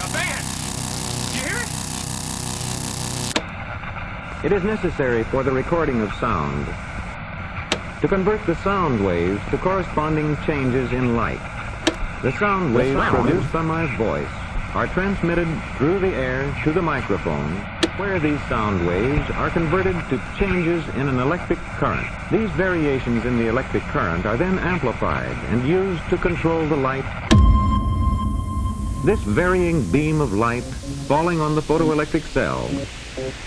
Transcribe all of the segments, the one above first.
van! You hear it? It is necessary for the recording of sound to convert the sound waves to corresponding changes in light. The sound waves produced by my voice are transmitted through the air to the microphone, where these sound waves are converted to changes in an electric current. These variations in the electric current are then amplified and used to control the light. This varying beam of light falling on the photoelectric cell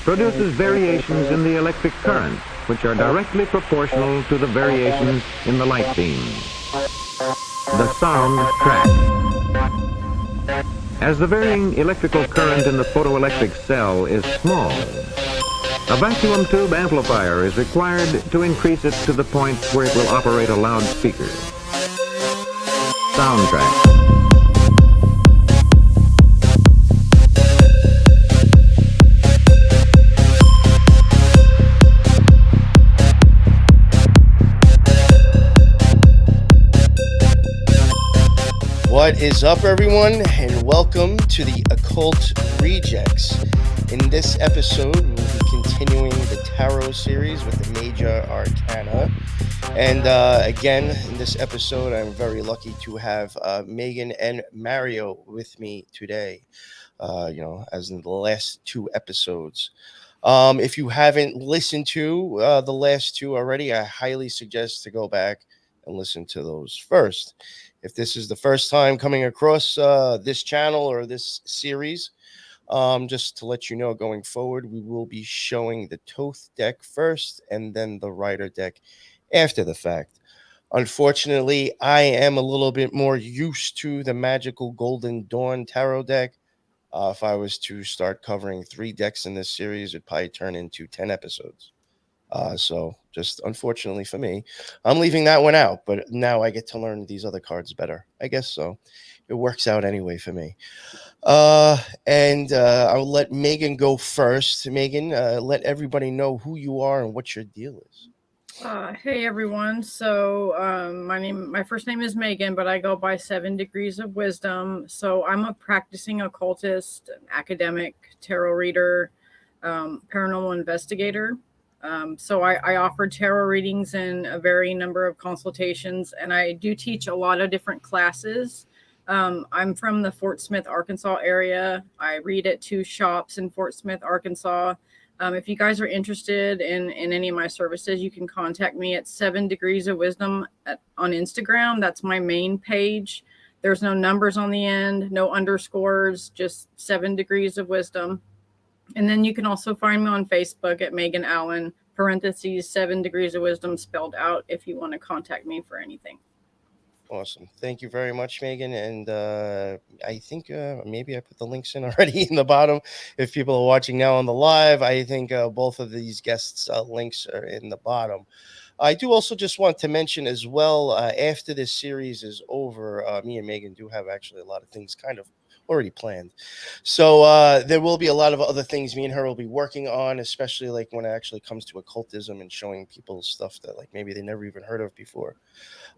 produces variations in the electric current, which are directly proportional to the variations in the light beam. The sound track. As the varying electrical current in the photoelectric cell is small, a vacuum tube amplifier is required to increase it to the point where it will operate a loudspeaker. Sound track. What is up, everyone, and welcome to the Occult Rejects. In this episode, we'll be continuing the Tarot series with the Major Arcana. And again, in this episode, I'm very lucky to have Megan and Mario with me today, as in the last two episodes. If you haven't listened to the last two already, I highly suggest to go back and listen to those first. If this is the first time coming across this channel or this series, just to let you know, going forward, we will be showing the Thoth deck first and then the Rider deck after the fact. Unfortunately, I am a little bit more used to the Magical Golden Dawn Tarot deck. If I was to start covering 3 decks in this series, it'd probably turn into 10 episodes. So just unfortunately for me, I'm leaving that one out, but now I get to learn these other cards better. I guess so. It works out anyway for me. And I'll let Megan go first. Megan, let everybody know who you are and what your deal is. Hey everyone. So my first name is Megan, but I go by 7 Degrees of Wisdom. So I'm a practicing occultist, an academic, tarot reader, paranormal investigator. So I offer tarot readings and a varying number of consultations, and I do teach a lot of different classes. I'm from the Fort Smith, Arkansas area. I read at 2 shops in Fort Smith, Arkansas. If you guys are interested in any of my services, you can contact me at 7 Degrees of Wisdom on Instagram. That's my main page. There's no numbers on the end, no underscores, just 7 Degrees of Wisdom. And then you can also find me on Facebook at Megan Allen, parentheses, 7 Degrees of Wisdom spelled out, if you want to contact me for anything. Awesome. Thank you very much, Megan. And I think maybe I put the links in already in the bottom. If people are watching now on the live, I think both of these guests' links are in the bottom. I do also just want to mention as well, after this series is over, me and Megan do have actually a lot of things kind of already planned. So there will be a lot of other things me and her will be working on, especially like when it actually comes to occultism and showing people stuff that like maybe they never even heard of before.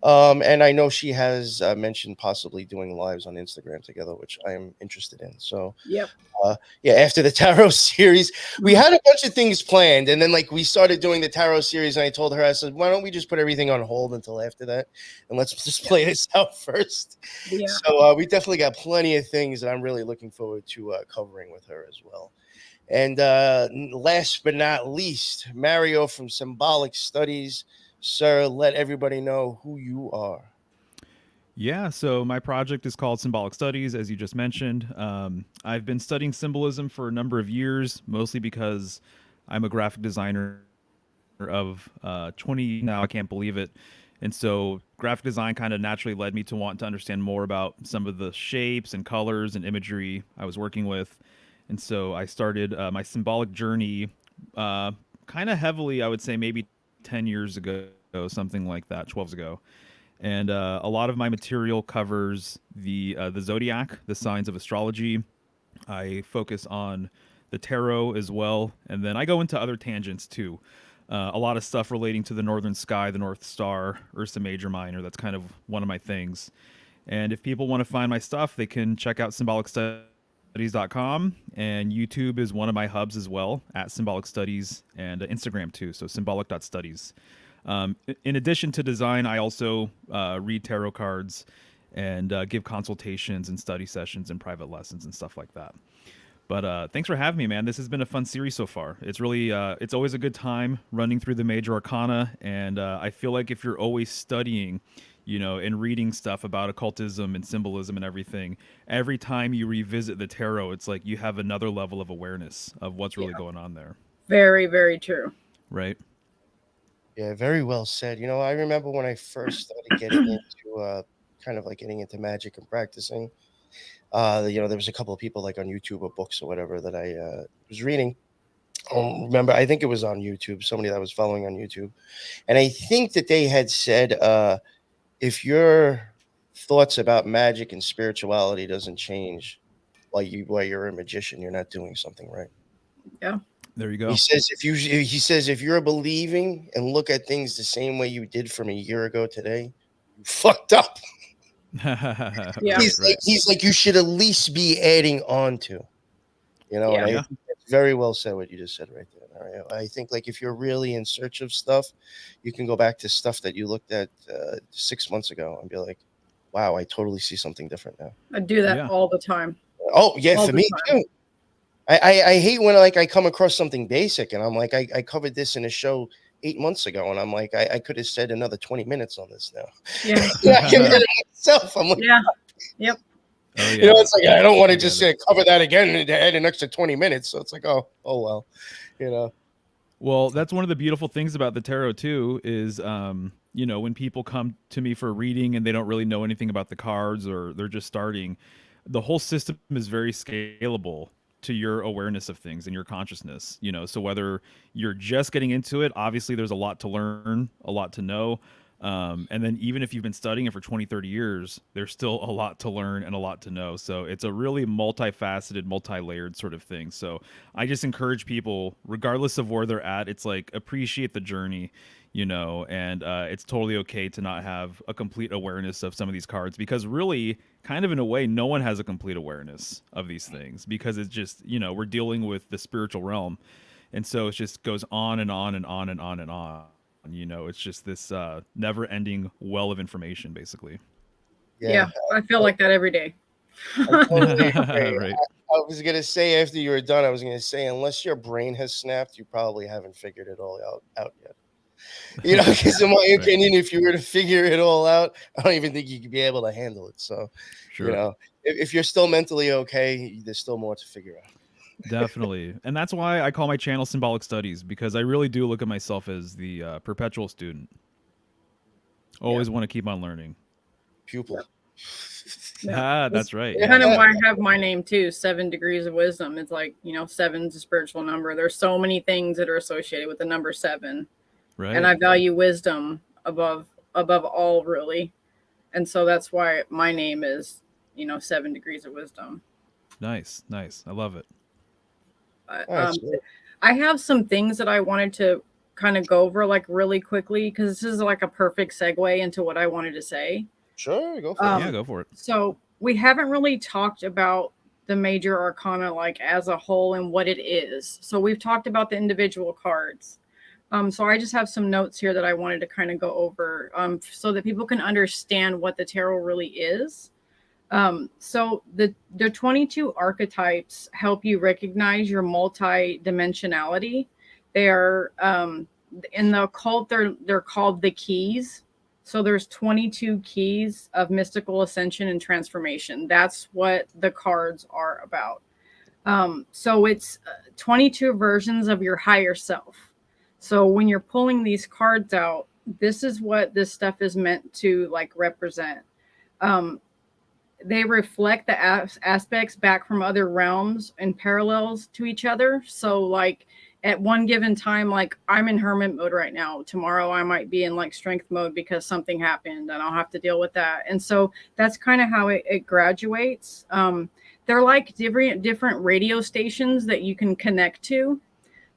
And I know she has mentioned possibly doing lives on Instagram together, which I am interested in. So Yep. After the tarot series, we had a bunch of things planned, and then like we started doing the tarot series, and I told her, I said, why don't we just put everything on hold until after that, and let's just play this out first. Yeah. So we definitely got plenty of things that I'm really looking forward to covering with her as well. And last but not least, Mario from Symbolic Studies. Sir, let everybody know who you are. Yeah, so my project is called Symbolic Studies, as you just mentioned. I've been studying symbolism for a number of years, mostly because I'm a graphic designer of 20 now. I can't believe it. And so graphic design kind of naturally led me to want to understand more about some of the shapes and colors and imagery I was working with. And so I started my symbolic journey kind of heavily, I would say maybe 10 years ago, something like that, 12 ago. And a lot of my material covers the zodiac, the signs of astrology. I focus on the tarot as well, and then I go into other tangents too. A lot of stuff relating to the northern sky, the North Star, Ursa Major Minor. That's kind of one of my things. And if people want to find my stuff, they can check out Symbolic Studies studies.com, and YouTube is one of my hubs as well, at Symbolic Studies, and Instagram too, so symbolic.studies. In addition to design, I also read tarot cards and give consultations and study sessions and private lessons and stuff like that. But thanks for having me, man. This has been a fun series so far. It's really, it's always a good time running through the major arcana, and I feel like if you're always studying, and reading stuff about occultism and symbolism and everything, every time you revisit the tarot, it's like you have another level of awareness of what's really going on there. Very, very true. Right. Yeah, very well said. I remember when I first started getting into getting into magic and practicing. There was a couple of people like on YouTube or books or whatever that I was reading. Remember, I think it was on YouTube, somebody that I was following on YouTube. And I think that they had said, if your thoughts about magic and spirituality doesn't change while you're a magician, you're not doing something right. Yeah. There you go. He says if you're believing and look at things the same way you did from a year ago today, you fucked up. Yeah. He's like, you should at least be adding on to, and I think that's very well said what you just said right there. All right. I think like if you're really in search of stuff, you can go back to stuff that you looked at 6 months ago and be like, wow, I totally see something different now. I do that all the time. Oh yeah, all for me time. too. I hate when I come across something basic and I'm like, I covered this in a show 8 months ago, and I'm like, I could have said another 20 minutes on this now. Yeah. I can edit myself. I'm like, yeah. Yep. Oh, yeah. It's like I don't want to just cover that again and add an extra 20 minutes. So it's like, oh well, Well, that's one of the beautiful things about the tarot too, is when people come to me for a reading and they don't really know anything about the cards or they're just starting, the whole system is very scalable to your awareness of things and your consciousness. So whether you're just getting into it, obviously there's a lot to learn, a lot to know. And then even if you've been studying it for 20, 30 years, there's still a lot to learn and a lot to know. So it's a really multifaceted, multi-layered sort of thing. So I just encourage people, regardless of where they're at, it's like appreciate the journey, and it's totally okay to not have a complete awareness of some of these cards, because really, kind of in a way, no one has a complete awareness of these things, because it's just, we're dealing with the spiritual realm. And so it just goes on and on and on and on and on. It's just this never-ending well of information, basically. Yeah, I feel like that every day. I totally agree. Right. I was gonna say after you were done, I was gonna say unless your brain has snapped, you probably haven't figured it all out yet. Because in my opinion, if you were to figure it all out, I don't even think you could be able to handle it. So, Sure. If you're still mentally okay, there's still more to figure out. Definitely. And that's why I call my channel Symbolic Studies, because I really do look at myself as the perpetual student. Always want to keep on learning. Pupil. That's right. Kind of why I have my name too, 7 Degrees of Wisdom. It's like, 7's a spiritual number. There's so many things that are associated with the number 7. Right. And I value wisdom above all, really. And so that's why my name is, 7 Degrees of Wisdom. Nice. I love it. I have some things that I wanted to kind of go over like really quickly, because this is like a perfect segue into what I wanted to say. Sure, go for it. Yeah, go for it. So we haven't really talked about the major arcana like as a whole and what it is. So we've talked about the individual cards. So I just have some notes here that I wanted to kind of go over so that people can understand what the tarot really is. So the 22 archetypes help you recognize your multi-dimensionality. They are in the occult, they're called the keys. So there's 22 keys of mystical ascension and transformation. That's what the cards are about. So it's 22 versions of your higher self. So when you're pulling these cards out, this is what this stuff is meant to like represent. They reflect the aspects back from other realms and parallels to each other. So like at one given time, like I'm in hermit mode right now. Tomorrow I might be in like strength mode because something happened and I'll have to deal with that. And so that's kind of how it graduates. They're like different radio stations that you can connect to.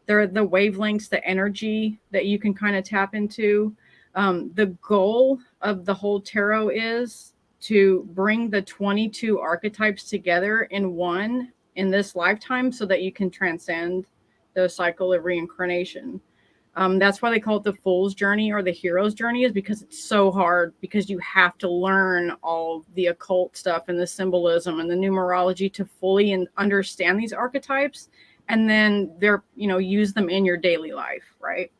They're the wavelengths, the energy that you can kind of tap into. The goal of the whole tarot is to bring the 22 archetypes together in one in this lifetime so that you can transcend the cycle of reincarnation. That's why they call it the fool's journey or the hero's journey, is because it's so hard, because you have to learn all the occult stuff and the symbolism and the numerology to fully understand these archetypes, and then use them in your daily life, right?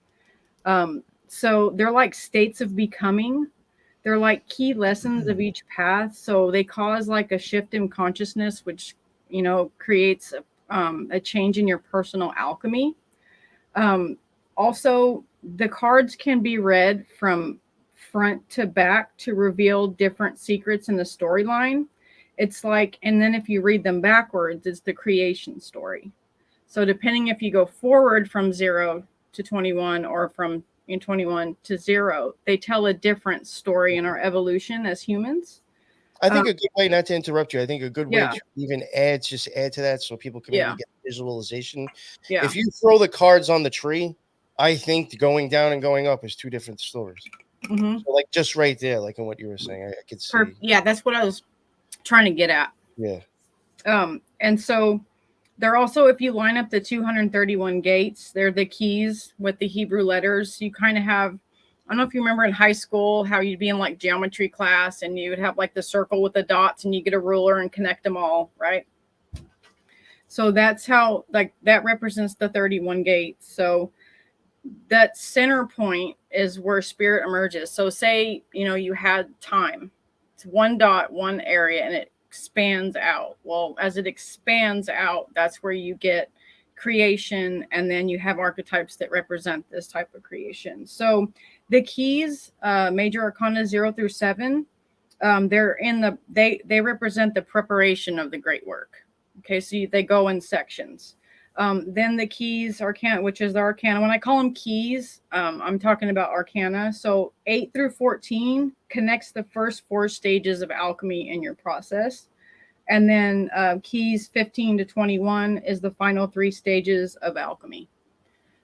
So they're like states of becoming. They're like key lessons of each path. So they cause like a shift in consciousness, which, creates a change in your personal alchemy. Also, the cards can be read from front to back to reveal different secrets in the storyline. It's like, and then if you read them backwards, it's the creation story. So depending if you go forward from 0 to 21 or from 21 to 0, they tell a different story in our evolution as humans. I think a good way, not to interrupt you, I think a good way Yeah. to even add to that so people can Yeah. maybe get visualization. Yeah. If you throw the cards on the tree, I think going down and going up is two different stories. Mhm. So like just right there, like in what you were saying, I could see. Yeah, that's what I was trying to get at. Yeah. And so they're also, if you line up the 231 gates, they're the keys with the Hebrew letters. You kind of have, I don't know if you remember in high school how you'd be in like geometry class and you would have like the circle with the dots and you get a ruler and connect them all, right? So that's how, like, that represents the 31 gates. So that center point is where spirit emerges. So say, you had time. It's one dot, one area, and it expands out. Well, as it expands out, that's where you get creation, and then you have archetypes that represent this type of creation. So the keys, major arcana 0 through 7, they represent the preparation of the great work. Okay, so they go in sections. Then the keys arcana, which is the arcana. When I call them keys, I'm talking about arcana. So 8 through 14 connects the first 4 stages of alchemy in your process. And then keys 15 to 21 is the final 3 stages of alchemy.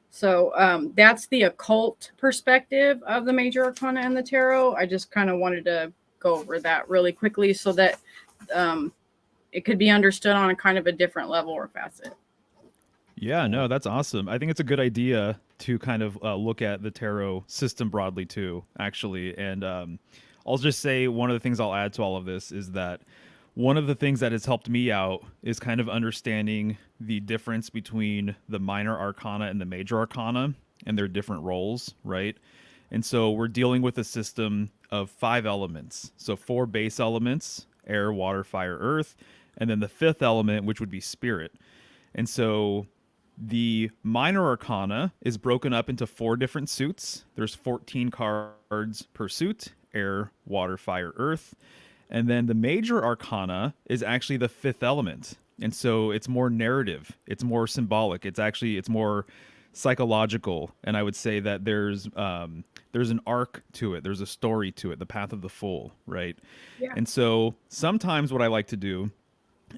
So that's the occult perspective of the major arcana and the tarot. I just kind of wanted to go over that really quickly so that it could be understood on a kind of a different level or facet. Yeah, no, that's awesome. I think it's a good idea to kind of look at the tarot system broadly too, actually. And I'll just say one of the things I'll add to all of this is that one of the things that has helped me out is kind of understanding the difference between the minor arcana and the major arcana and their different roles, right? And so we're dealing with a system of 5 elements. So 4 base elements: air, water, fire, earth, and then the 5th element, which would be spirit. And so the minor arcana is broken up into 4 different suits. There's 14 cards per suit: air, water, fire, earth. And then the major arcana is actually the 5th element. And so it's more narrative. It's more symbolic. It's more psychological. And I would say that there's an arc to it. There's a story to it, the path of the fool, right? Yeah. And so sometimes what I like to do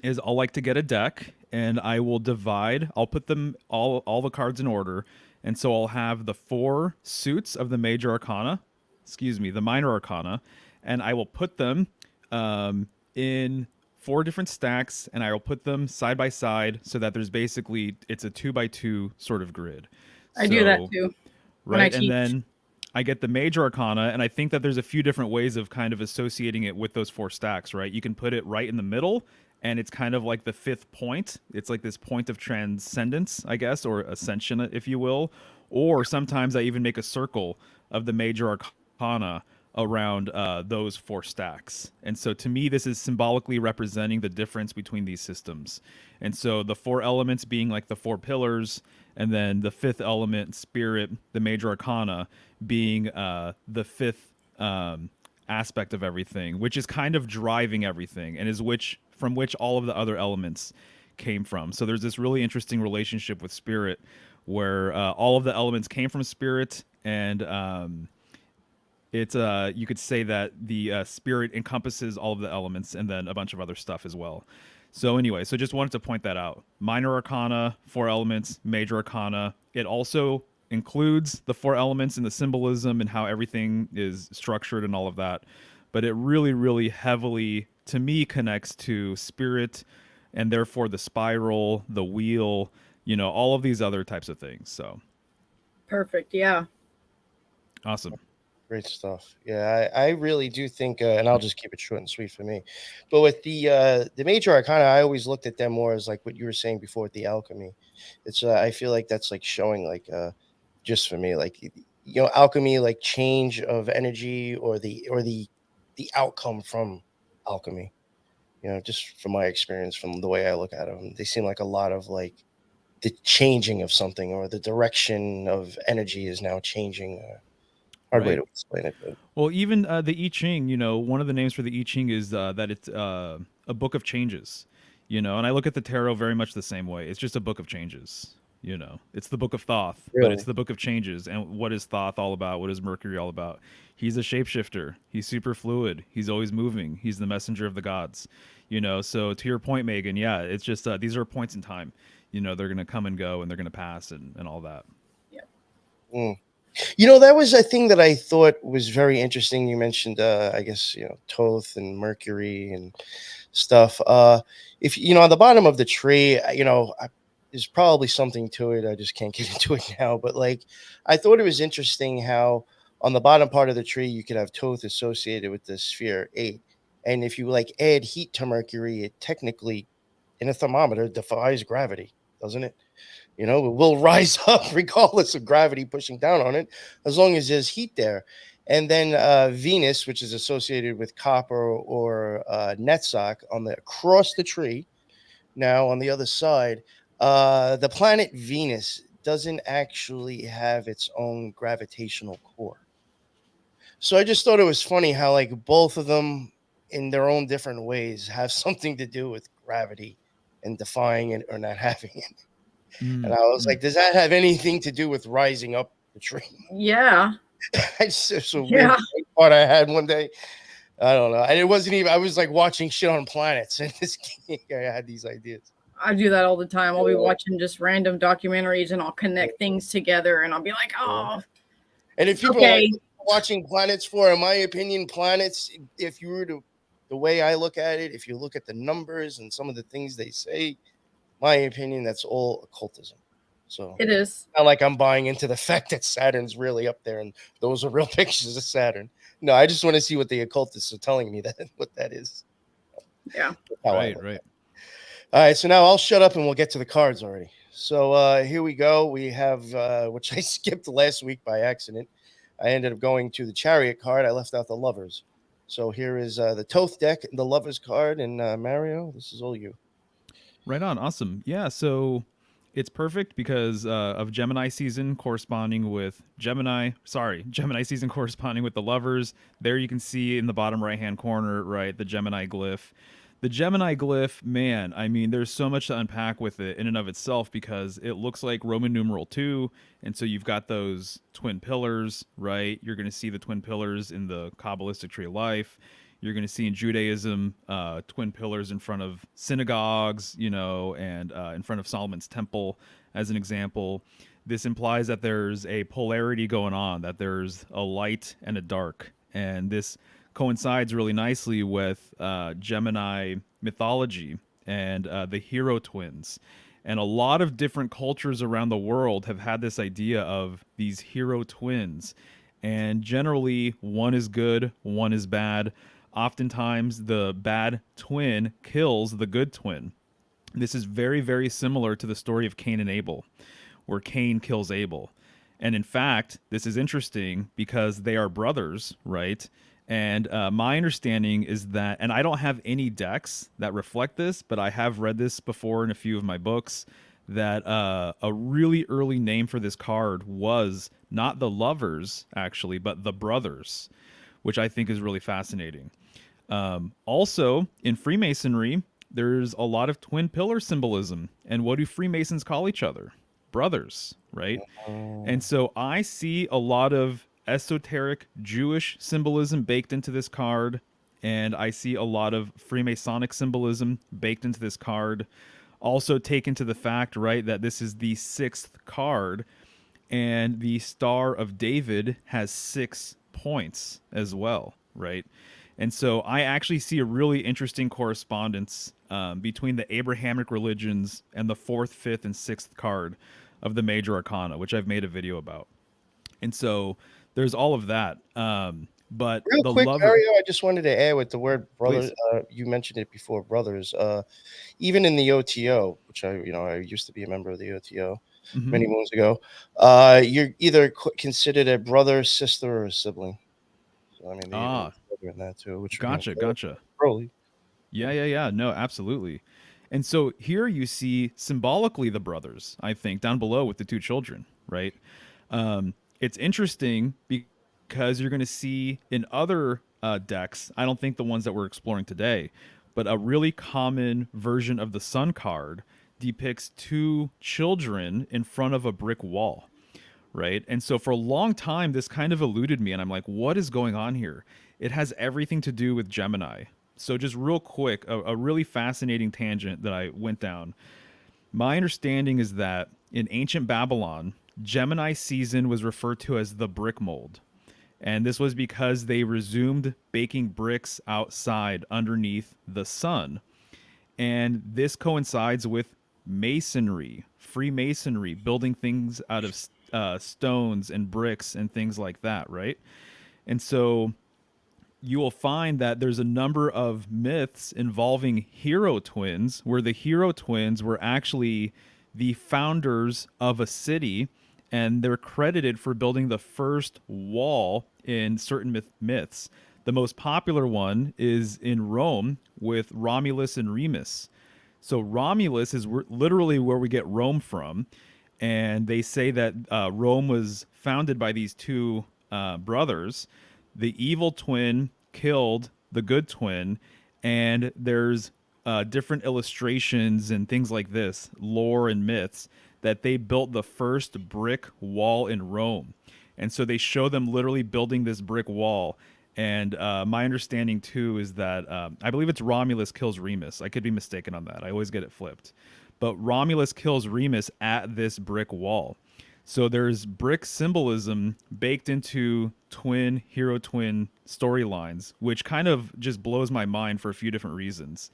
is I'll like to get a deck and I will I'll put them all the cards in order. And so I'll have the 4 suits of the the minor arcana, and I will put them in 4 different stacks, and I will put them side by side so that it's a 2x2 sort of grid. I do that too. Right. And then I get the major arcana, and I think that there's a few different ways of kind of associating it with those 4 stacks, right? You can put it right in the middle, and it's kind of like the 5th point. It's like this point of transcendence, I guess, or ascension, if you will. Or sometimes I even make a circle of the major arcana around those 4 stacks. And so to me, this is symbolically representing the difference between these systems. And so the 4 elements being like the 4 pillars, and then the 5th element, spirit, the major arcana, being the 5th aspect of everything, which is kind of driving everything, and from which all of the other elements came from. So there's this really interesting relationship with spirit where all of the elements came from spirit, and it's you could say that the spirit encompasses all of the elements and then a bunch of other stuff as well. So anyway, so just wanted to point that out. Minor arcana, 4 elements; major arcana, it also includes the 4 elements and the symbolism and how everything is structured and all of that. But it really, really heavily, to me, connects to spirit and therefore the spiral, the wheel, all of these other types of things. So Perfect. Yeah. awesome. Great stuff. Yeah, I really do think, and I'll just keep it short and sweet for me. But with the major arcana, I always looked at them more as like what you were saying before with the alchemy. It's I feel like that's like showing like just for me like alchemy, like change of energy or the outcome from alchemy. Just from my experience, from the way I look at them, they seem like a lot of like the changing of something or the direction of energy is now changing. Hard way Right. to explain it, but Well, even the I Ching, one of the names for the I Ching is that it's a book of changes, and I look at the tarot very much the same way. It's just a book of changes, It's the book of Thoth, but it's really, the book of changes. And what is Thoth all about? What is Mercury all about? He's a shapeshifter. He's super fluid. He's always moving. He's the messenger of the gods, So to your point, Megan, yeah, it's just these are points in time. They're going to come and go and they're going to pass and all that. Yeah. that was a thing that I thought was very interesting. You mentioned, I guess, Thoth and Mercury and stuff. If on the bottom of the tree, there's probably something to it. I just can't get into it now. But like, I thought it was interesting how on the bottom part of the tree you could have Thoth associated with the sphere 8, and if you like add heat to Mercury, it technically, in a thermometer, defies gravity, doesn't it? It will rise up regardless of gravity pushing down on it, as long as there's heat there. And then Venus, which is associated with copper or Netzach, across the tree. Now on the other side, the planet Venus doesn't actually have its own gravitational core. So I just thought it was funny how like both of them, in their own different ways, have something to do with gravity and defying it or not having it. And I was like, does that have anything to do with rising up the tree? Yeah. It's just a weird thought I had one day. I don't know. And it wasn't even, I was like watching shit on planets, and this guy had these ideas. I do that all the time. I'll be watching just random documentaries and I'll connect things together and I'll be like, oh. And if people are watching planets for, in my opinion, planets, if you were to, the way I look at it, if you look at the numbers and some of the things they say, my opinion, that's all occultism. So it is not like I'm buying into the fact that Saturn's really up there and those are real pictures of Saturn. No, I just want to see what the occultists are telling me what that is. Yeah. Right. All right, so now I'll shut up and we'll get to the cards already. So here we go. We have, which I skipped last week by accident. I ended up going to the Chariot card. I left out the Lovers. So here is the Thoth deck, the Lovers card, and Mario, this is all you. Right on. Awesome. Yeah. So it's perfect because of Gemini season corresponding with Gemini season corresponding with the Lovers. There you can see in the bottom right-hand corner, right, the Gemini glyph. The Gemini glyph, man, I mean, there's so much to unpack with it in and of itself because it looks like Roman numeral 2. And so you've got those twin pillars, right? You're going to see the twin pillars in the Kabbalistic tree of life. You're going to see in Judaism twin pillars in front of synagogues, and in front of Solomon's temple, as an example. This implies that there's a polarity going on, that there's a light and a dark. And this coincides really nicely with Gemini mythology and the hero twins. And a lot of different cultures around the world have had this idea of these hero twins. And generally, one is good, one is bad. Oftentimes, the bad twin kills the good twin. This is very, very similar to the story of Cain and Abel, where Cain kills Abel. And in fact, this is interesting because they are brothers, right? And my understanding is that, and I don't have any decks that reflect this, but I have read this before in a few of my books, that a really early name for this card was not the Lovers, actually, but the Brothers, which I think is really fascinating. Also, in Freemasonry, there's a lot of twin pillar symbolism. And what do Freemasons call each other? Brothers, right? And so I see a lot of esoteric Jewish symbolism baked into this card, and I see a lot of Freemasonic symbolism baked into this card. Also take into the fact, right, that this is the 6th card, and the Star of David has 6 points as well, right? And so I actually see a really interesting correspondence between the Abrahamic religions and the 4th, 5th, and 6th card of the major arcana, which I've made a video about. And so there's all of that. But Real the quick, lover, Mario, I just wanted to add with the word brother. please. You mentioned it before, brothers. Even in the OTO, which I used to be a member of the OTO Mhm. many moons ago. You're either considered a brother, sister, or a sibling. So I mean, they even brother in that too, which Gotcha. Broly. Yeah. No, absolutely. And so here you see symbolically the brothers, I think, down below with the 2 children, right? It's interesting because you're going to see in other decks, I don't think the ones that we're exploring today, but a really common version of the Sun card depicts 2 children in front of a brick wall, right? And so for a long time, this kind of eluded me, and I'm like, what is going on here? It has everything to do with Gemini. So just real quick, a really fascinating tangent that I went down. My understanding is that in ancient Babylon, Gemini season was referred to as the brick mold. And this was because they resumed baking bricks outside underneath the sun. And this coincides with masonry, Freemasonry, building things out of stones and bricks and things like that, right? And so you will find that there's a number of myths involving hero twins, where the hero twins were actually the founders of a city, and they're credited for building the first wall in certain myths. The most popular one is in Rome with Romulus and Remus. So Romulus is literally where we get Rome from, and they say that Rome was founded by these 2 brothers. The evil twin killed the good twin, and there's different illustrations and things like this, lore and myths, that they built the first brick wall in Rome. And so they show them literally building this brick wall. And my understanding, too, is that I believe it's Romulus kills Remus. I could be mistaken on that. I always get it flipped. But Romulus kills Remus at this brick wall. So there's brick symbolism baked into hero twin storylines, which kind of just blows my mind for a few different reasons.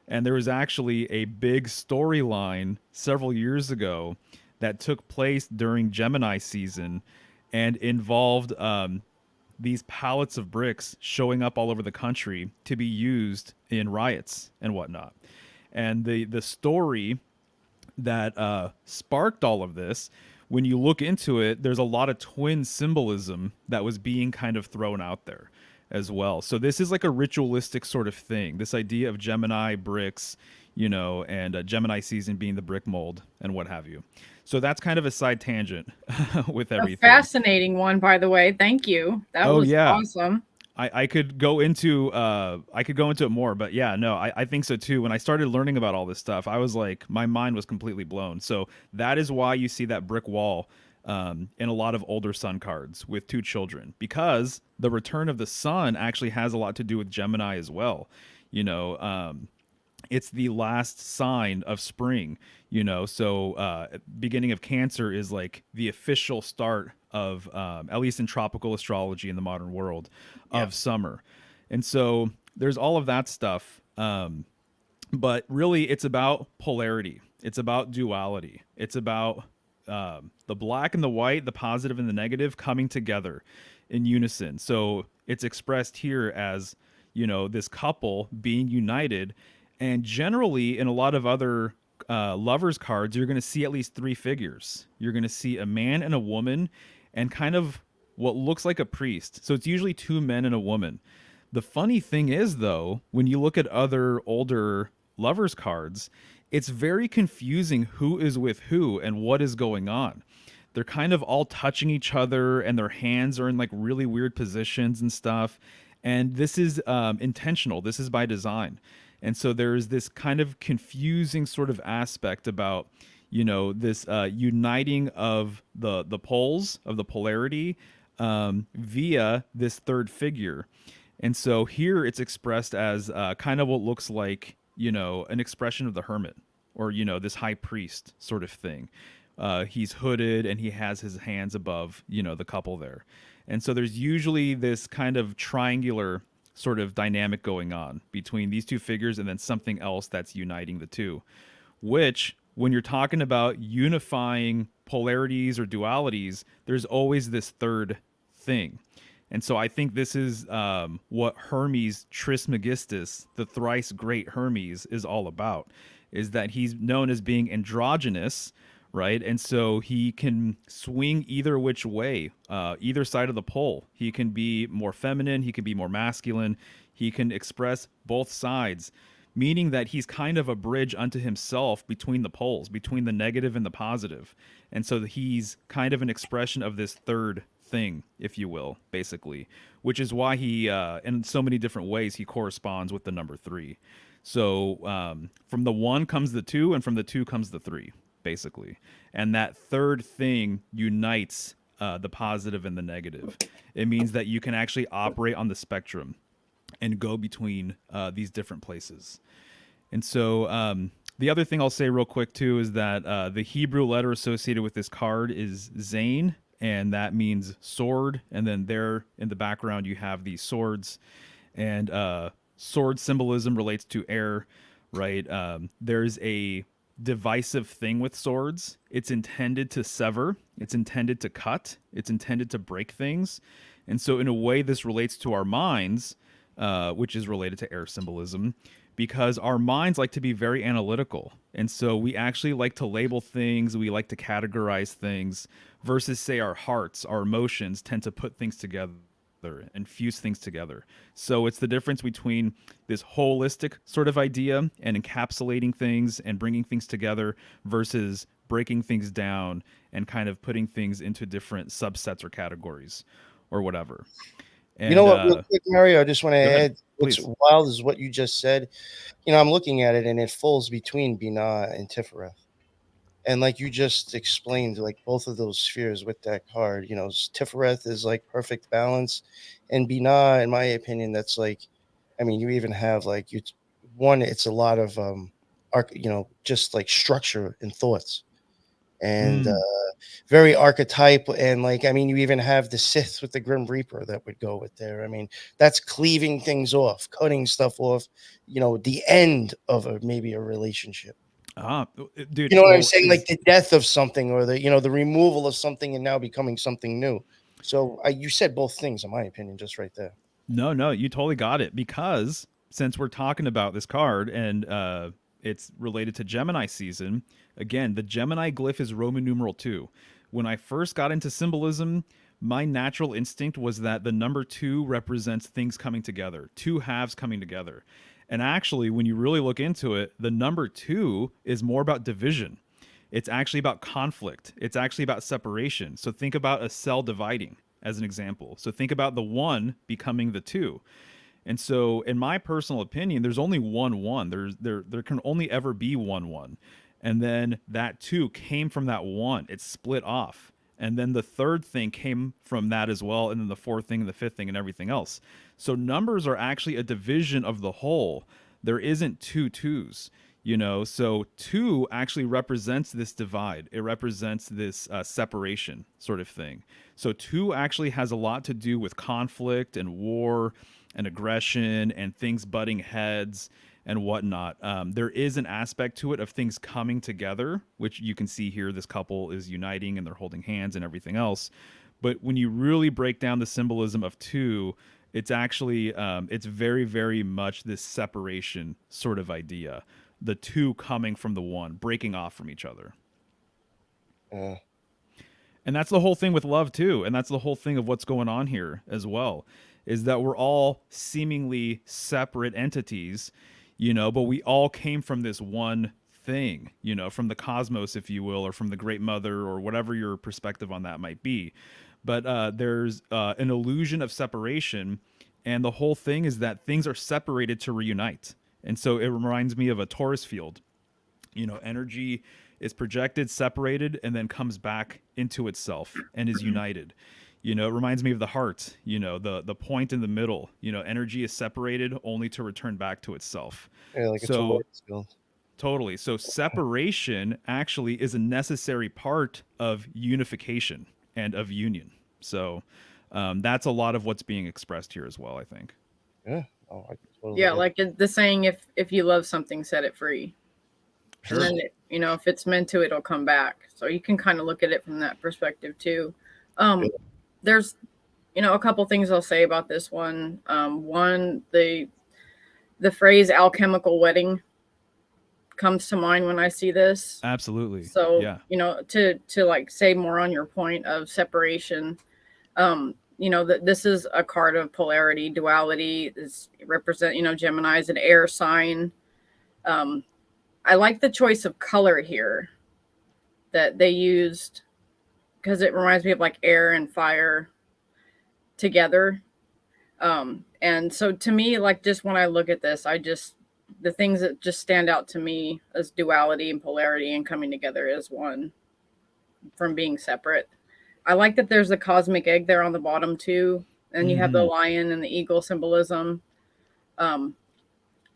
And there was actually a big storyline several years ago that took place during Gemini season and involved these pallets of bricks showing up all over the country to be used in riots and whatnot. And the story that sparked all of this, when you look into it, there's a lot of twin symbolism that was being kind of thrown out there as well. So this is like a ritualistic sort of thing. This idea of Gemini bricks, and Gemini season being the brick mold and what have you. So that's kind of a side tangent with everything. A fascinating one, by the way. Thank you. That was awesome. I could go into it more, but yeah, no, I think so too. When I started learning about all this stuff, I was like, my mind was completely blown. So that is why you see that brick wall in a lot of older sun cards with 2 children, because the return of the sun actually has a lot to do with Gemini as well. It's the last sign of spring, so beginning of Cancer is like the official start of, at least in tropical astrology in the modern world, of summer. And so there's all of that stuff. But really, it's about polarity. It's about duality. It's about the black and the white, the positive and the negative coming together in unison. So it's expressed here as, this couple being united. And generally, in a lot of other lovers cards, you're going to see at least 3 figures. You're going to see a man and a woman and kind of what looks like a priest. So it's usually 2 men and a woman. The funny thing is, though, when you look at other older lovers cards, it's very confusing who is with who and what is going on. They're kind of all touching each other, and their hands are in like really weird positions and stuff. And this is intentional. This is by design. And so there's this kind of confusing sort of aspect about, this uniting of the poles of the polarity via this third figure. And so here it's expressed as kind of what looks like, an expression of the hermit, or, this high priest sort of thing. He's hooded and he has his hands above, the couple there. And so there's usually this kind of triangular sort of dynamic going on between these two figures and then something else that's uniting the two, which when you're talking about unifying polarities or dualities, there's always this third thing. And so I think this is what Hermes Trismegistus, the thrice great Hermes, is all about, is that he's known as being androgynous, right? And so he can swing either which way, either side of the pole. He can be more feminine, he can be more masculine, he can express both sides, meaning that he's kind of a bridge unto himself between the poles, between the negative and the positive. And so he's kind of an expression of this third thing, if you will, basically, which is why he, in so many different ways, he corresponds with the number 3. So from the 1 comes the 2, and from the 2 comes the 3, basically. And that third thing unites the positive and the negative. It means that you can actually operate on the spectrum and go between these different places. And so the other thing I'll say real quick, too, is that the Hebrew letter associated with this card is Zain, and that means sword. And then there in the background, you have these swords. And sword symbolism relates to air, right? There's a divisive thing with swords. It's intended to sever. It's intended to cut. It's intended to break things. And so in a way, this relates to our minds, which is related to air symbolism, because our minds like to be very analytical. And so we actually like to label things, we like to categorize things, versus, say, our hearts, our emotions tend to put things together and fuse things together. So it's the difference between this holistic sort of idea and encapsulating things and bringing things together versus breaking things down and kind of putting things into different subsets or categories or whatever. And, you know what, real quick, Mario, I just want to add, please. what's wild is what you just said. You know, I'm looking at it, and it falls between Binah and Tifereth. And like you just explained, like both of those spheres with that card, you know, Tifereth is like perfect balance. And Binah, in my opinion, that's like, I mean, you even have like, it's a lot of, just like structure and thoughts. And very archetype. And like, I mean, you even have the Sith with the Grim Reaper that would go with there. I mean, that's cleaving things off, cutting stuff off, you know, the end of maybe a relationship. Dude, you know what I'm saying? Like the death of something, or the, you know, the removal of something and now becoming something new. So you said both things, in my opinion, just right there. No, you totally got it, because since we're talking about this card and it's related to Gemini season, again, the Gemini glyph is Roman numeral 2. When I first got into symbolism, my natural instinct was that the number 2 represents things coming together, two halves coming together. And actually, when you really look into it, the number 2 is more about division. It's actually about conflict. It's actually about separation. So think about a cell dividing as an example. So think about the 1 becoming the 2. And so in my personal opinion, there's only 1-1. There can only ever be 1-1. And then that 2 came from that 1. It's split off. And then the third thing came from that as well. And then the fourth thing, and the fifth thing, and everything else. So numbers are actually a division of the whole. There isn't 2 2s, you know? So 2 actually represents this divide. It represents this separation sort of thing. So 2 actually has a lot to do with conflict and war and aggression and things butting heads and whatnot. There is an aspect to it of things coming together, which you can see here. This couple is uniting and they're holding hands and everything else. But when you really break down the symbolism of 2, it's actually, it's very, very much this separation sort of idea. The 2 coming from the 1, breaking off from each other. And that's the whole thing with love too. And that's the whole thing of what's going on here as well, is that we're all seemingly separate entities, you know, but we all came from this one thing, you know, from the cosmos, if you will, or from the Great Mother, or whatever your perspective on that might be. But there's an illusion of separation, and the whole thing is that things are separated to reunite. And so it reminds me of a torus field. You know, energy is projected, separated, and then comes back into itself and is united. You know, it reminds me of the heart, you know, the point in the middle. You know, energy is separated only to return back to itself. Yeah, like so, totally. So separation actually is a necessary part of unification and of union. So that's a lot of what's being expressed here as well, I think. Yeah. Oh, I totally Yeah, get like the saying, if you love something, set it free. Sure. And then, if it's meant to, it'll come back. So you can kind of look at it from that perspective too. Yeah. There's, a couple things I'll say about this one. One, the phrase alchemical wedding comes to mind when I see this. Absolutely. So, Yeah. to like say more on your point of separation, that this is a card of polarity, duality. This represent, Gemini is an air sign. I like the choice of color here that they used because it reminds me of like air and fire together. And so to me, like, just when I look at this, the things that just stand out to me as duality and polarity and coming together as one from being separate. I like that there's the cosmic egg there on the bottom too. And you have the lion and the eagle symbolism. I'm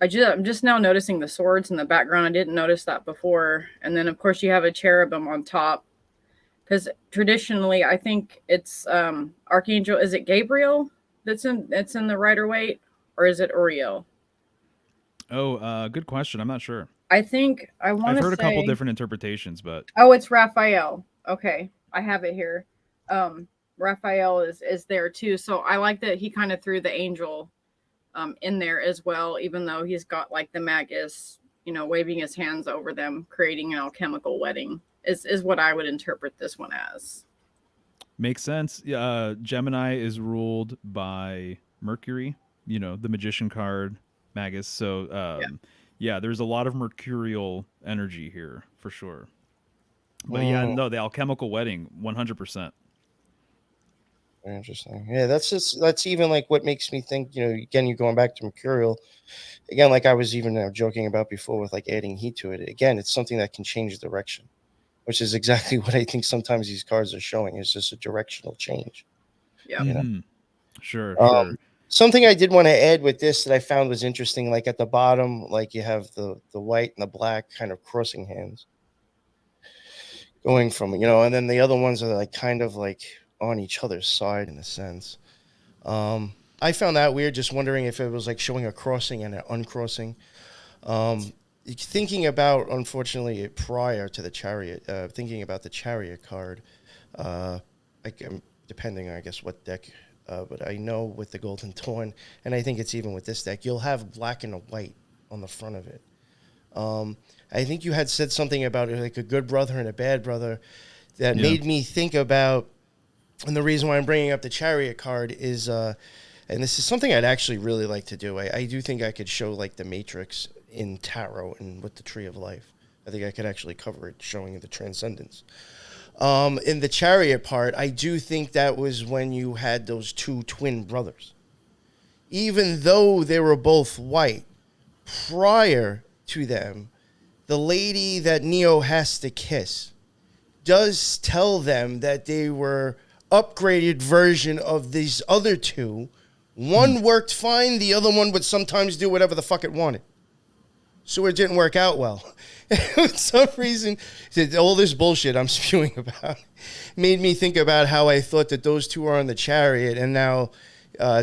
just now noticing the swords in the background. I didn't notice that before. And then of course you have a cherubim on top. Because traditionally, I think it's Archangel. Is it Gabriel that's in the Rider-Waite, or is it Uriel? Oh, good question. I'm not sure. I think I want to. I've heard a couple different interpretations, but it's Raphael. Okay, I have it here. Raphael is there too. So I like that he kind of threw the angel in there as well, even though he's got like the magus, waving his hands over them, creating an alchemical wedding. Is what I would interpret this one as. Makes sense. Gemini is ruled by Mercury, the magician card, Magus. So, there's a lot of mercurial energy here for sure. But the alchemical wedding, 100%. Very interesting. Yeah, that's even like what makes me think, again, you're going back to mercurial. Again, like I was even joking about before with like adding heat to it. Again, it's something that can change direction, which is exactly what I think sometimes these cards are showing is just a directional change. Yeah. Sure. Something I did want to add with this that I found was interesting, like at the bottom, like you have the white and the black kind of crossing hands going from, and then the other ones are like kind of like on each other's side in a sense. I found that weird, just wondering if it was like showing a crossing and an uncrossing. Thinking about, unfortunately, prior to the Chariot, thinking about the Chariot card, depending, I guess, what deck, but I know with the Golden Dawn, and I think it's even with this deck, you'll have black and a white on the front of it. I think you had said something about it, like a good brother and a bad brother, that made me think about, and the reason why I'm bringing up the Chariot card is, and this is something I'd actually really like to do. I do think I could show like the Matrix in tarot and with the Tree of Life. I think I could actually cover it, showing the transcendence. In the Chariot part, I do think that was when you had those two twin brothers. Even though they were both white, prior to them, the lady that Neo has to kiss does tell them that they were upgraded version of these other two. One worked fine, the other one would sometimes do whatever the fuck it wanted. So it didn't work out well. For some reason, all this bullshit I'm spewing about made me think about how I thought that those two are on the Chariot, and now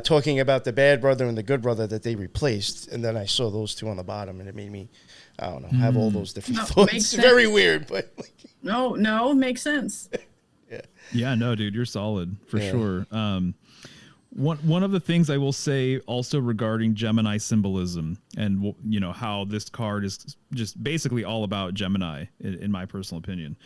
talking about the bad brother and the good brother that they replaced, and then I saw those two on the bottom, and it made me, I don't know, have all those different thoughts. It's very weird, but no, makes sense. Yeah, no, dude, you're solid for sure. One of the things I will say also regarding Gemini symbolism and how this card is just basically all about Gemini in my personal opinion.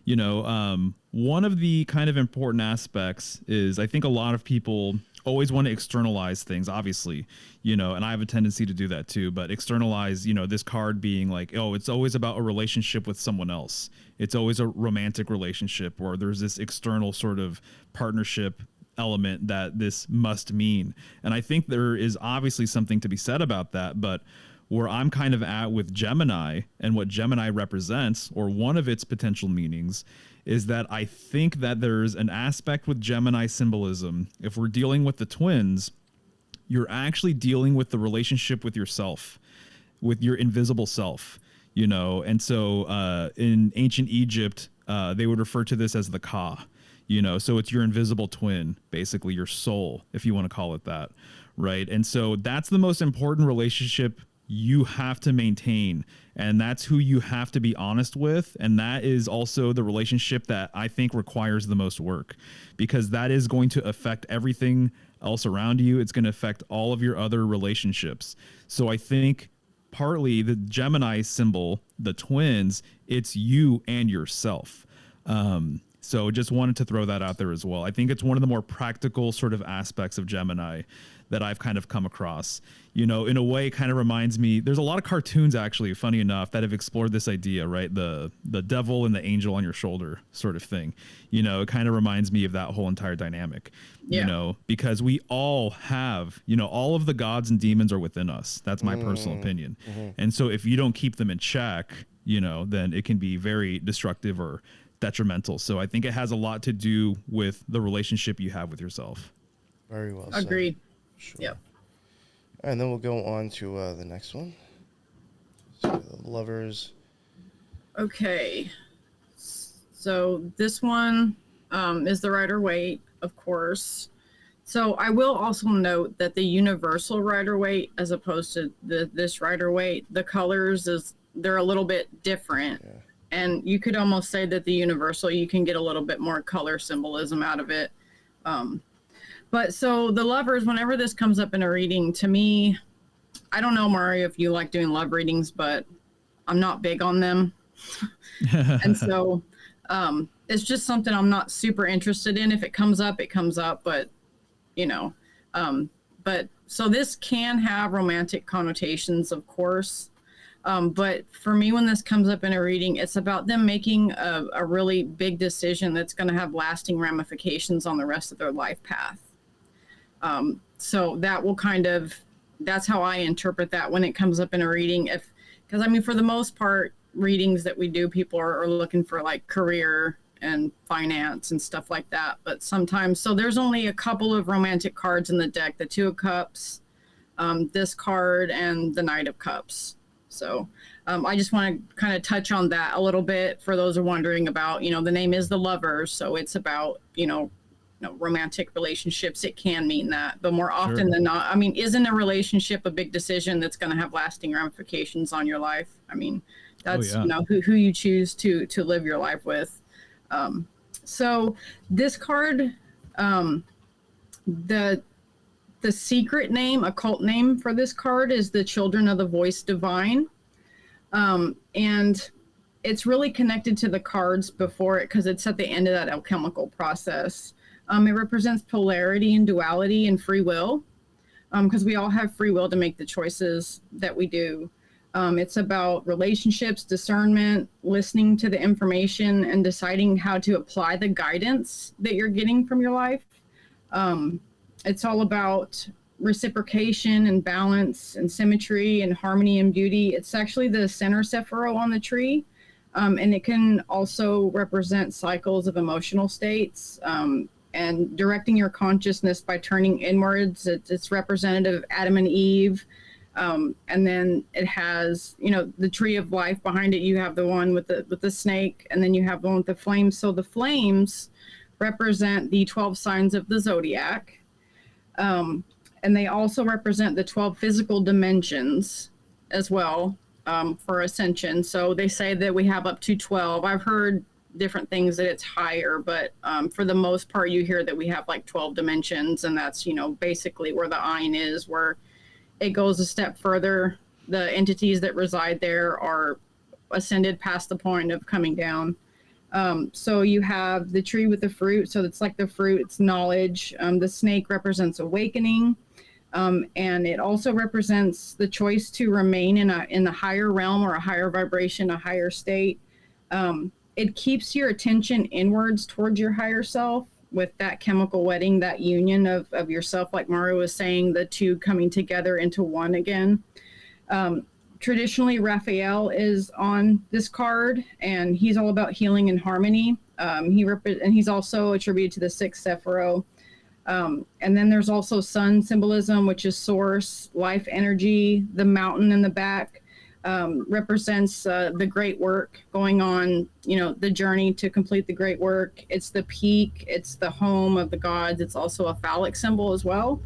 One of the kind of important aspects is I think a lot of people always want to externalize things, obviously, and I have a tendency to do that too, but externalize, this card being like, oh, it's always about a relationship with someone else. It's always a romantic relationship, or there's this external sort of partnership element that this must mean. And I think there is obviously something to be said about that, but where I'm kind of at with Gemini and what Gemini represents, or one of its potential meanings, is that I think that there's an aspect with Gemini symbolism. If we're dealing with the twins, you're actually dealing with the relationship with yourself, with your invisible self, and so in ancient Egypt, they would refer to this as the Ka. So it's your invisible twin, basically your soul, if you want to call it that, right? And so that's the most important relationship you have to maintain, and that's who you have to be honest with, and that is also the relationship that I think requires the most work, because that is going to affect everything else around you. It's going to affect all of your other relationships. So I think partly the Gemini symbol, the twins, it's you and yourself. So just wanted to throw that out there as well. I think it's one of the more practical sort of aspects of Gemini that I've kind of come across. You know, in a way, it kind of reminds me, there's a lot of cartoons actually, funny enough, that have explored this idea, right? The devil and the angel on your shoulder sort of thing. You know, it kind of reminds me of that whole entire dynamic, you know, because we all have, you know, all of the gods and demons are within us. That's my personal opinion. And so if you don't keep them in check, you know, then it can be very destructive or detrimental. So I think it has a lot to do with the relationship you have with yourself. Very well said. Agreed. Sure. Yep. And then we'll go on to the next one. So the lovers. Okay. So this one is the Rider-Waite, of course. So I will also note that the universal Rider-Waite, as opposed to this Rider-Waite, the colors they're a little bit different. Yeah. And you could almost say that the universal, you can get a little bit more color symbolism out of it. But so the lovers, whenever this comes up in a reading, to me, I don't know, Mario, if you like doing love readings, but I'm not big on them. And so it's just something I'm not super interested in. If it comes up, it comes up, but, you know. But so this can have romantic connotations, of course. But for me, when this comes up in a reading, it's about them making a really big decision that's going to have lasting ramifications on the rest of their life path. So that will that's how I interpret that when it comes up in a reading. Because I mean, for the most part, readings that we do, people are looking for like career and finance and stuff like that. But sometimes, so there's only a couple of romantic cards in the deck, the Two of Cups, this card, and the Knight of Cups. So I just want to kind of touch on that a little bit for those who are wondering about, you know, the name is the Lovers. So it's about, you know, romantic relationships. It can mean that, but more often than not, I mean, isn't a relationship a big decision that's going to have lasting ramifications on your life? I mean, that's, you know, who you choose to live your life with. So this card, the secret name, occult name for this card is the Children of the Voice Divine. And it's really connected to the cards before it because it's at the end of that alchemical process. It represents polarity and duality and free will, because we all have free will to make the choices that we do. It's about relationships, discernment, listening to the information, and deciding how to apply the guidance that you're getting from your life. It's all about reciprocation and balance and symmetry and harmony and beauty. It's actually the center Sephiro on the tree. And it can also represent cycles of emotional states, and directing your consciousness by turning inwards. It's representative of Adam and Eve. And then it has, you know, the tree of life behind it. You have the one with the snake, and then you have the one with the flames. So the flames represent the 12 signs of the zodiac. And they also represent the 12 physical dimensions as well, for ascension. So they say that we have up to 12. I've heard different things that it's higher, but for the most part, you hear that we have like 12 dimensions, and that's, you know, basically where the Ein is, where it goes a step further. The entities that reside there are ascended past the point of coming down. So you have the tree with the fruit. So it's like the fruit, it's knowledge. The snake represents awakening. And it also represents the choice to remain in the higher realm or a higher vibration, a higher state. It keeps your attention inwards towards your higher self with that chemical wedding, that union of yourself, like Mario was saying, the two coming together into one again. Traditionally, Raphael is on this card, and he's all about healing and harmony. And he's also attributed to the sixth Sephiro. And then there's also sun symbolism, which is source, life energy. The mountain in the back represents the great work going on, you know, the journey to complete the great work. It's the peak. It's the home of the gods. It's also a phallic symbol as well.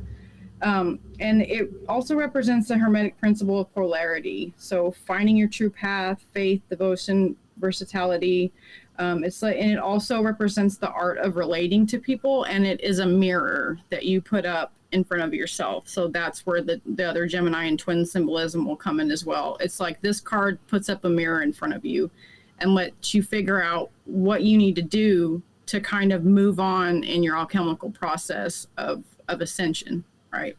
And it also represents the Hermetic principle of polarity. So finding your true path, faith, devotion, versatility. It's like, and it also represents the art of relating to people, and it is a mirror that you put up in front of yourself. So that's where the other Gemini and twin symbolism will come in as well. It's like this card puts up a mirror in front of you and lets you figure out what you need to do to kind of move on in your alchemical process of ascension, right?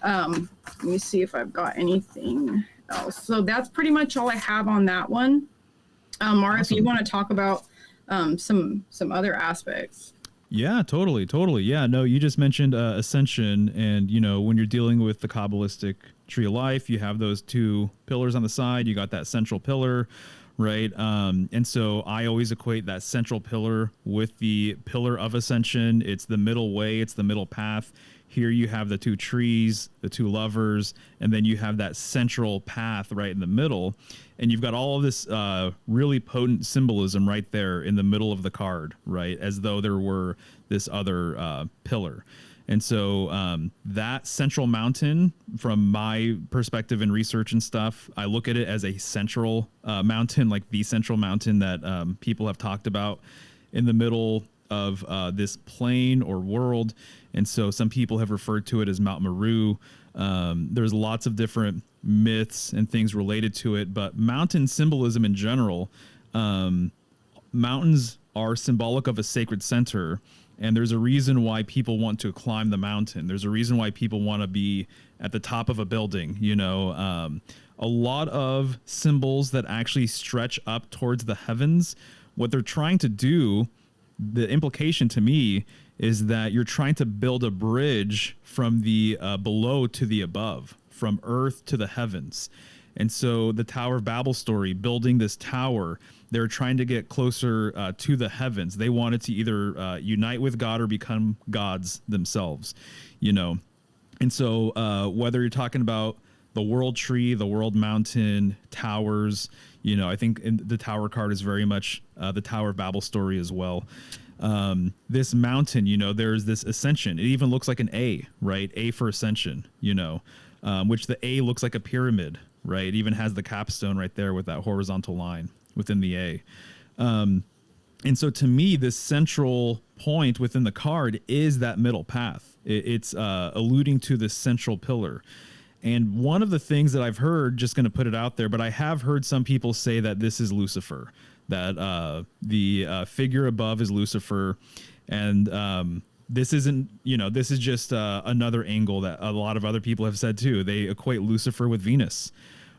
Let me see if I've got anything else. So that's pretty much all I have on that one. Mara, if you want to talk about some other aspects. Yeah, totally. Yeah, no, you just mentioned ascension, and when you're dealing with the Kabbalistic tree of life, you have those two pillars on the side. You got that central pillar, right? And so I always equate that central pillar with the pillar of ascension. It's the middle way. It's the middle path. Here you have the two trees, the two lovers, and then you have that central path right in the middle. And you've got all of this really potent symbolism right there in the middle of the card, right? As though there were this other pillar. And so that central mountain, from my perspective and research and stuff, I look at it as a central mountain, like the central mountain that people have talked about in the middle of this plane or world. And so some people have referred to it as Mount Meru. There's lots of different myths and things related to it, but mountain symbolism in general, mountains are symbolic of a sacred center. And there's a reason why people want to climb the mountain. There's a reason why people want to be at the top of a building. A lot of symbols that actually stretch up towards the heavens, what they're trying to do, the implication to me is that you're trying to build a bridge from the below to the above, from earth to the heavens. And so the Tower of Babel story, building this tower, they're trying to get closer to the heavens. They wanted to either unite with God or become gods themselves, And so whether you're talking about the world tree, the world mountain, towers, I think the tower card is very much the Tower of Babel story as well. This mountain, there's this ascension. It even looks like an A, right? A for ascension, which the A looks like a pyramid, right? It even has the capstone right there with that horizontal line within the A. And so to me, this central point within the card is that middle path. It's alluding to this central pillar. And one of the things that I've heard, just going to put it out there, but I have heard some people say that this is Lucifer, that the figure above is Lucifer. And this isn't, this is just another angle that a lot of other people have said too. They equate Lucifer with Venus,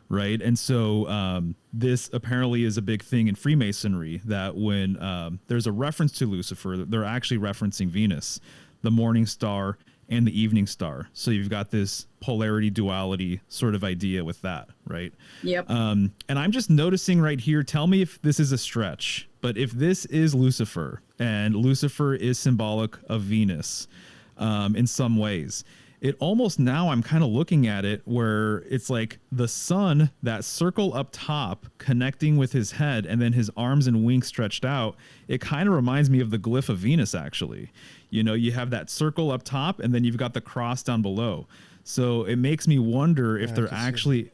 right? And so this apparently is a big thing in Freemasonry, that when there's a reference to Lucifer, they're actually referencing Venus, the morning star and the evening star. So you've got this polarity, duality sort of idea with that, right? Yep. And I'm just noticing right here, tell me if this is a stretch, but if this is Lucifer, and Lucifer is symbolic of Venus in some ways, it almost, now I'm kind of looking at it where it's like the sun, that circle up top connecting with his head and then his arms and wings stretched out. It kind of reminds me of the glyph of Venus, actually. You have that circle up top and then you've got the cross down below. So it makes me wonder if they're actually,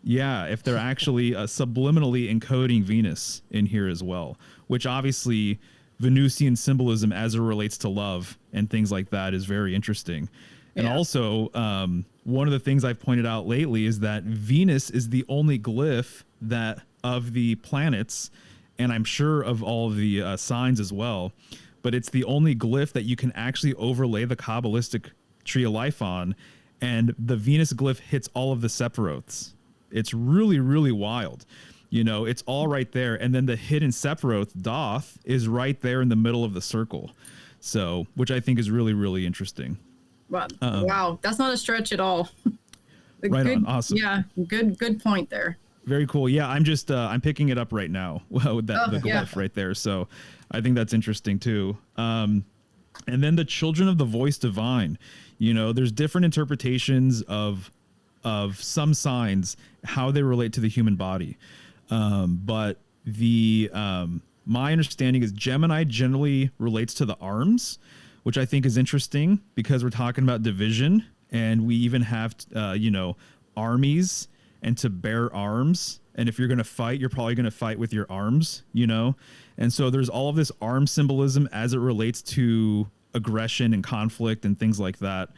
if they're actually subliminally encoding Venus in here as well, which obviously Venusian symbolism as it relates to love and things like that is very interesting. And also, one of the things I've pointed out lately is that Venus is the only glyph that of the planets, and I'm sure of all of the signs as well, but it's the only glyph that you can actually overlay the Kabbalistic tree of life on, and the Venus glyph hits all of the Sephiroths. It's really, really wild. It's all right there, and then the hidden Sephiroth, Doth, is right there in the middle of the circle. So, which I think is really, really interesting. Wow, that's not a stretch at all. Right on, awesome. Yeah, good point there. Very cool. Yeah, I'm just I'm picking it up right now with the glyph right there. So I think that's interesting too. And then the children of the voice divine. There's different interpretations of some signs, how they relate to the human body. But the my understanding is Gemini generally relates to the arms, which I think is interesting because we're talking about division, and we even have, armies and to bear arms. And if you're going to fight, you're probably going to fight with your arms, And so there's all of this arm symbolism as it relates to aggression and conflict and things like that.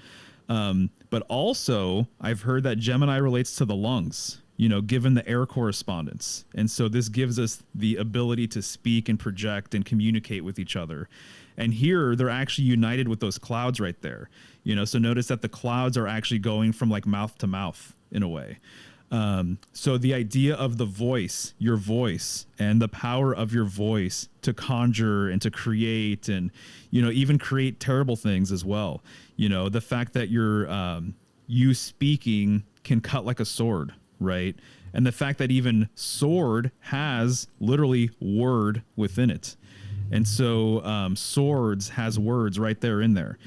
But also, I've heard that Gemini relates to the lungs, given the air correspondence. And so this gives us the ability to speak and project and communicate with each other. And here, they're actually united with those clouds right there. So notice that the clouds are actually going from like mouth to mouth in a way. So the idea of the voice, your voice, and the power of your voice to conjure and to create and, even create terrible things as well. The fact that you speaking can cut like a sword, right? And the fact that even sword has literally word within it. And so swords has words right there in there,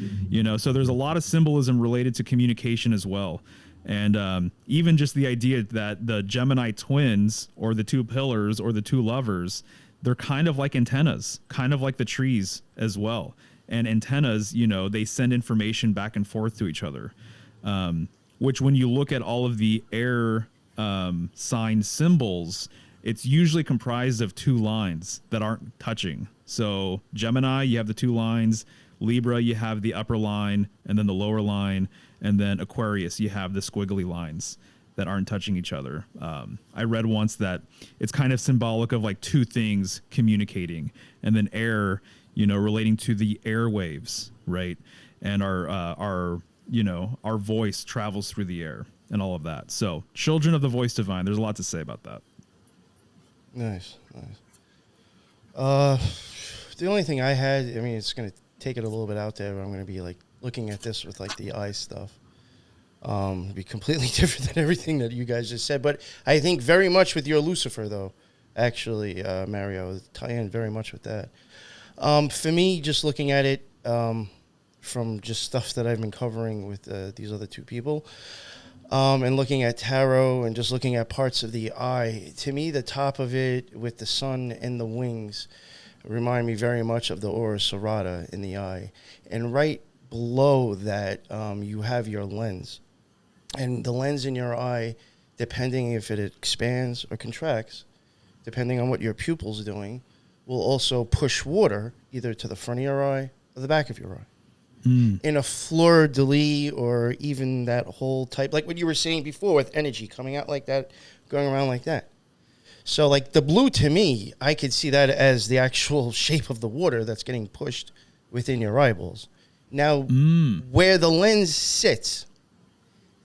so there's a lot of symbolism related to communication as well. And even just the idea that the Gemini twins or the two pillars or the two lovers, they're kind of like antennas, kind of like the trees as well. And antennas, they send information back and forth to each other, which when you look at all of the air sign symbols, it's usually comprised of two lines that aren't touching. So Gemini, you have the two lines. Libra, you have the upper line and then the lower line. And then Aquarius, you have the squiggly lines that aren't touching each other. I read once that it's kind of symbolic of like two things communicating, and then air, relating to the airwaves, right? And our voice travels through the air and all of that. So children of the voice divine, there's a lot to say about that. Nice. The only thing I had, it's going to take it a little bit out there, but I'm going to be like looking at this with like the eye stuff. Be completely different than everything that you guys just said. But I think very much with your Lucifer, though, actually, Mario, tie in very much with that. For me, just looking at it from just stuff that I've been covering with these other two people, and looking at tarot and just looking at parts of the eye, to me, the top of it with the sun and the wings remind me very much of the aura serrata in the eye. And right below that, you have your lens. And the lens in your eye, depending if it expands or contracts, depending on what your pupil's doing, will also push water either to the front of your eye or the back of your eye. In a fleur-de-lis or even that whole type, like what you were saying before with energy coming out like that, going around like that. So like the blue, to me, I could see that as the actual shape of the water that's getting pushed within your eyeballs. Now, where the lens sits,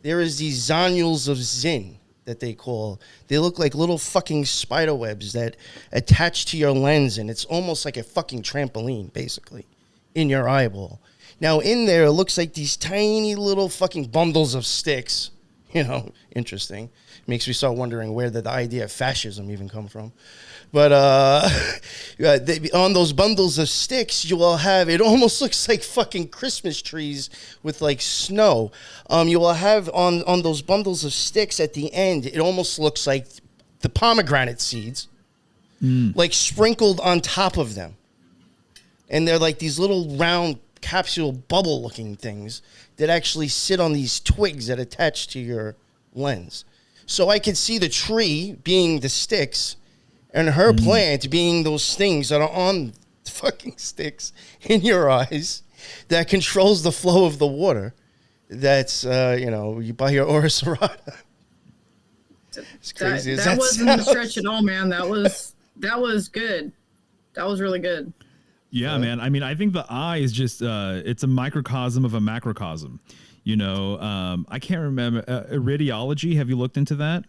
there is these zonules of Zin that they call. They look like little fucking spider webs that attach to your lens, and it's almost like a fucking trampoline, basically, in your eyeball. Now, in there, it looks like these tiny little fucking bundles of sticks. Interesting. Makes me start wondering where did the idea of fascism even come from. But on those bundles of sticks, you will have, it almost looks like fucking Christmas trees with like snow. You will have on those bundles of sticks at the end, it almost looks like the pomegranate seeds, like sprinkled on top of them. And they're like these little round capsule bubble looking things that actually sit on these twigs that attach to your lens. So I could see the tree being the sticks and her plant being those things that are on the fucking sticks in your eyes that controls the flow of the water. That's, you buy your aura serrata. It's crazy. That wasn't a stretch at all, man. That was good. That was really good. Yeah, man. I mean, I think the eye is just, it's a microcosm of a macrocosm. I can't remember. Iridiology, have you looked into that?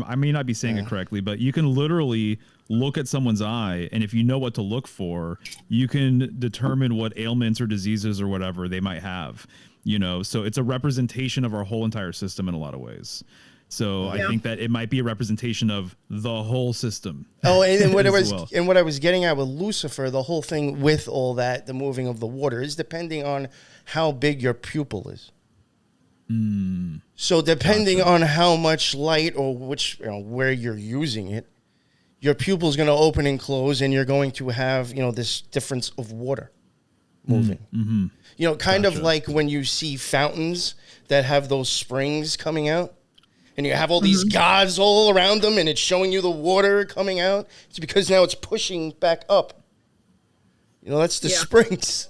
I may not be saying it correctly, but you can literally look at someone's eye, and if you know what to look for, you can determine what ailments or diseases or whatever they might have. So it's a representation of our whole entire system in a lot of ways. So I think that it might be a representation of the whole system. Oh, and what I was getting at with Lucifer, the whole thing with all that, the moving of the water, is depending on how big your pupil is. So depending on how much light or which where you're using it, your pupil is going to open and close, and you're going to have this difference of water. moving. Mm-hmm. You know, kind of Gotcha. like when you see fountains that have those springs coming out, and you have all these gods all around them, and it's showing you the water coming out. It's because now it's pushing back up. You know, that's the springs.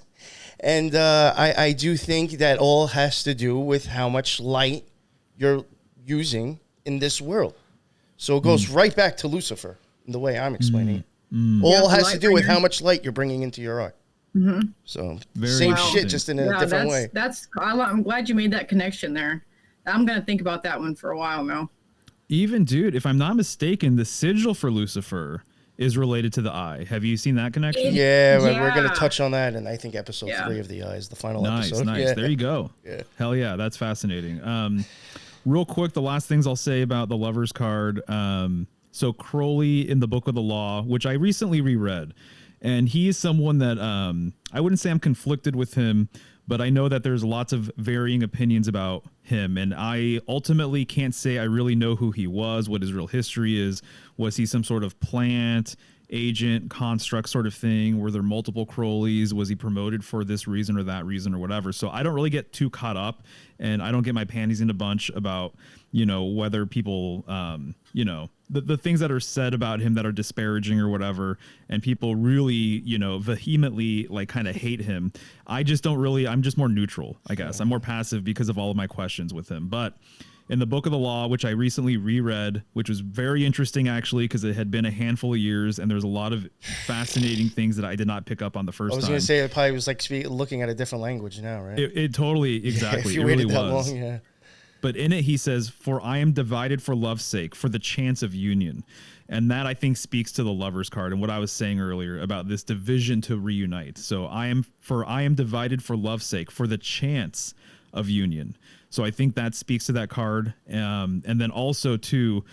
And I do think that all has to do with how much light you're using in this world. So it goes right back to Lucifer, in the way I'm explaining it. All has to do with how much light you're bringing into your art. So same shit, just in a different way. I'm glad you made that connection there. I'm going to think about that one for a while, Mel. Even, dude, if I'm not mistaken, the sigil for Lucifer is related to the eye. Have you seen that connection? Yeah, we're going to touch on that in, I think, episode 3 of The Eyes, the final episode. Nice. Yeah. There you go. Yeah. Hell yeah, that's fascinating. Real quick, the last things I'll say about the Lover's card. So Crowley in the Book of the Law, which I recently reread, and he is someone that I wouldn't say I'm conflicted with him, but I know that there's lots of varying opinions about him, and I ultimately can't say I really know who he was, what his real history is. Was he some sort of plant, agent, construct sort of thing? Were there multiple Crowleys? Was he promoted for this reason or that reason or whatever? So I don't really get too caught up, and I don't get my panties in a bunch about, you know, whether people, you know, the things that are said about him that are disparaging or whatever, and people really, you know, vehemently like kind of hate him. I just don't really, I'm just more neutral, I guess. I'm more passive because of all of my questions with him. But in the Book of the Law, which I recently reread, which was very interesting actually, because it had been a handful of years and there's a lot of fascinating things that I did not pick up on the first time. I was going to say it probably was like looking at a different language now, right? It totally, exactly. If you it waited really that was. long, yeah. But in it, he says, "For I am divided for love's sake, for the chance of union." And that, I think, speaks to the Lover's card and what I was saying earlier about this division to reunite. So I am divided for love's sake, for the chance of union. So I think that speaks to that card. And then also, too,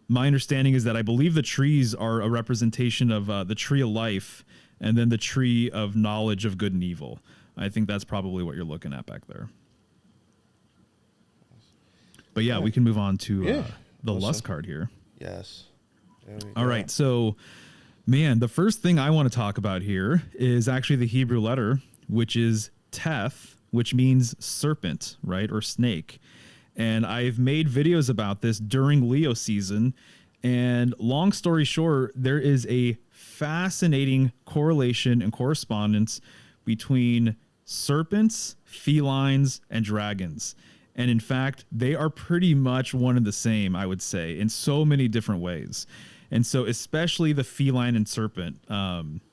my understanding is that I believe the trees are a representation of the tree of life and then the tree of knowledge of good and evil. I think that's probably what you're looking at back there. But yeah, we can move on to the lust card here. Yes. All right. So, man, the first thing I want to talk about here is actually the Hebrew letter, which is Teth, which means serpent, right? Or snake. And I've made videos about this during Leo season. And long story short, there is a fascinating correlation and correspondence between serpents, felines, and dragons. And in fact, they are pretty much one and the same, I would say, in so many different ways. And so especially the feline and serpent,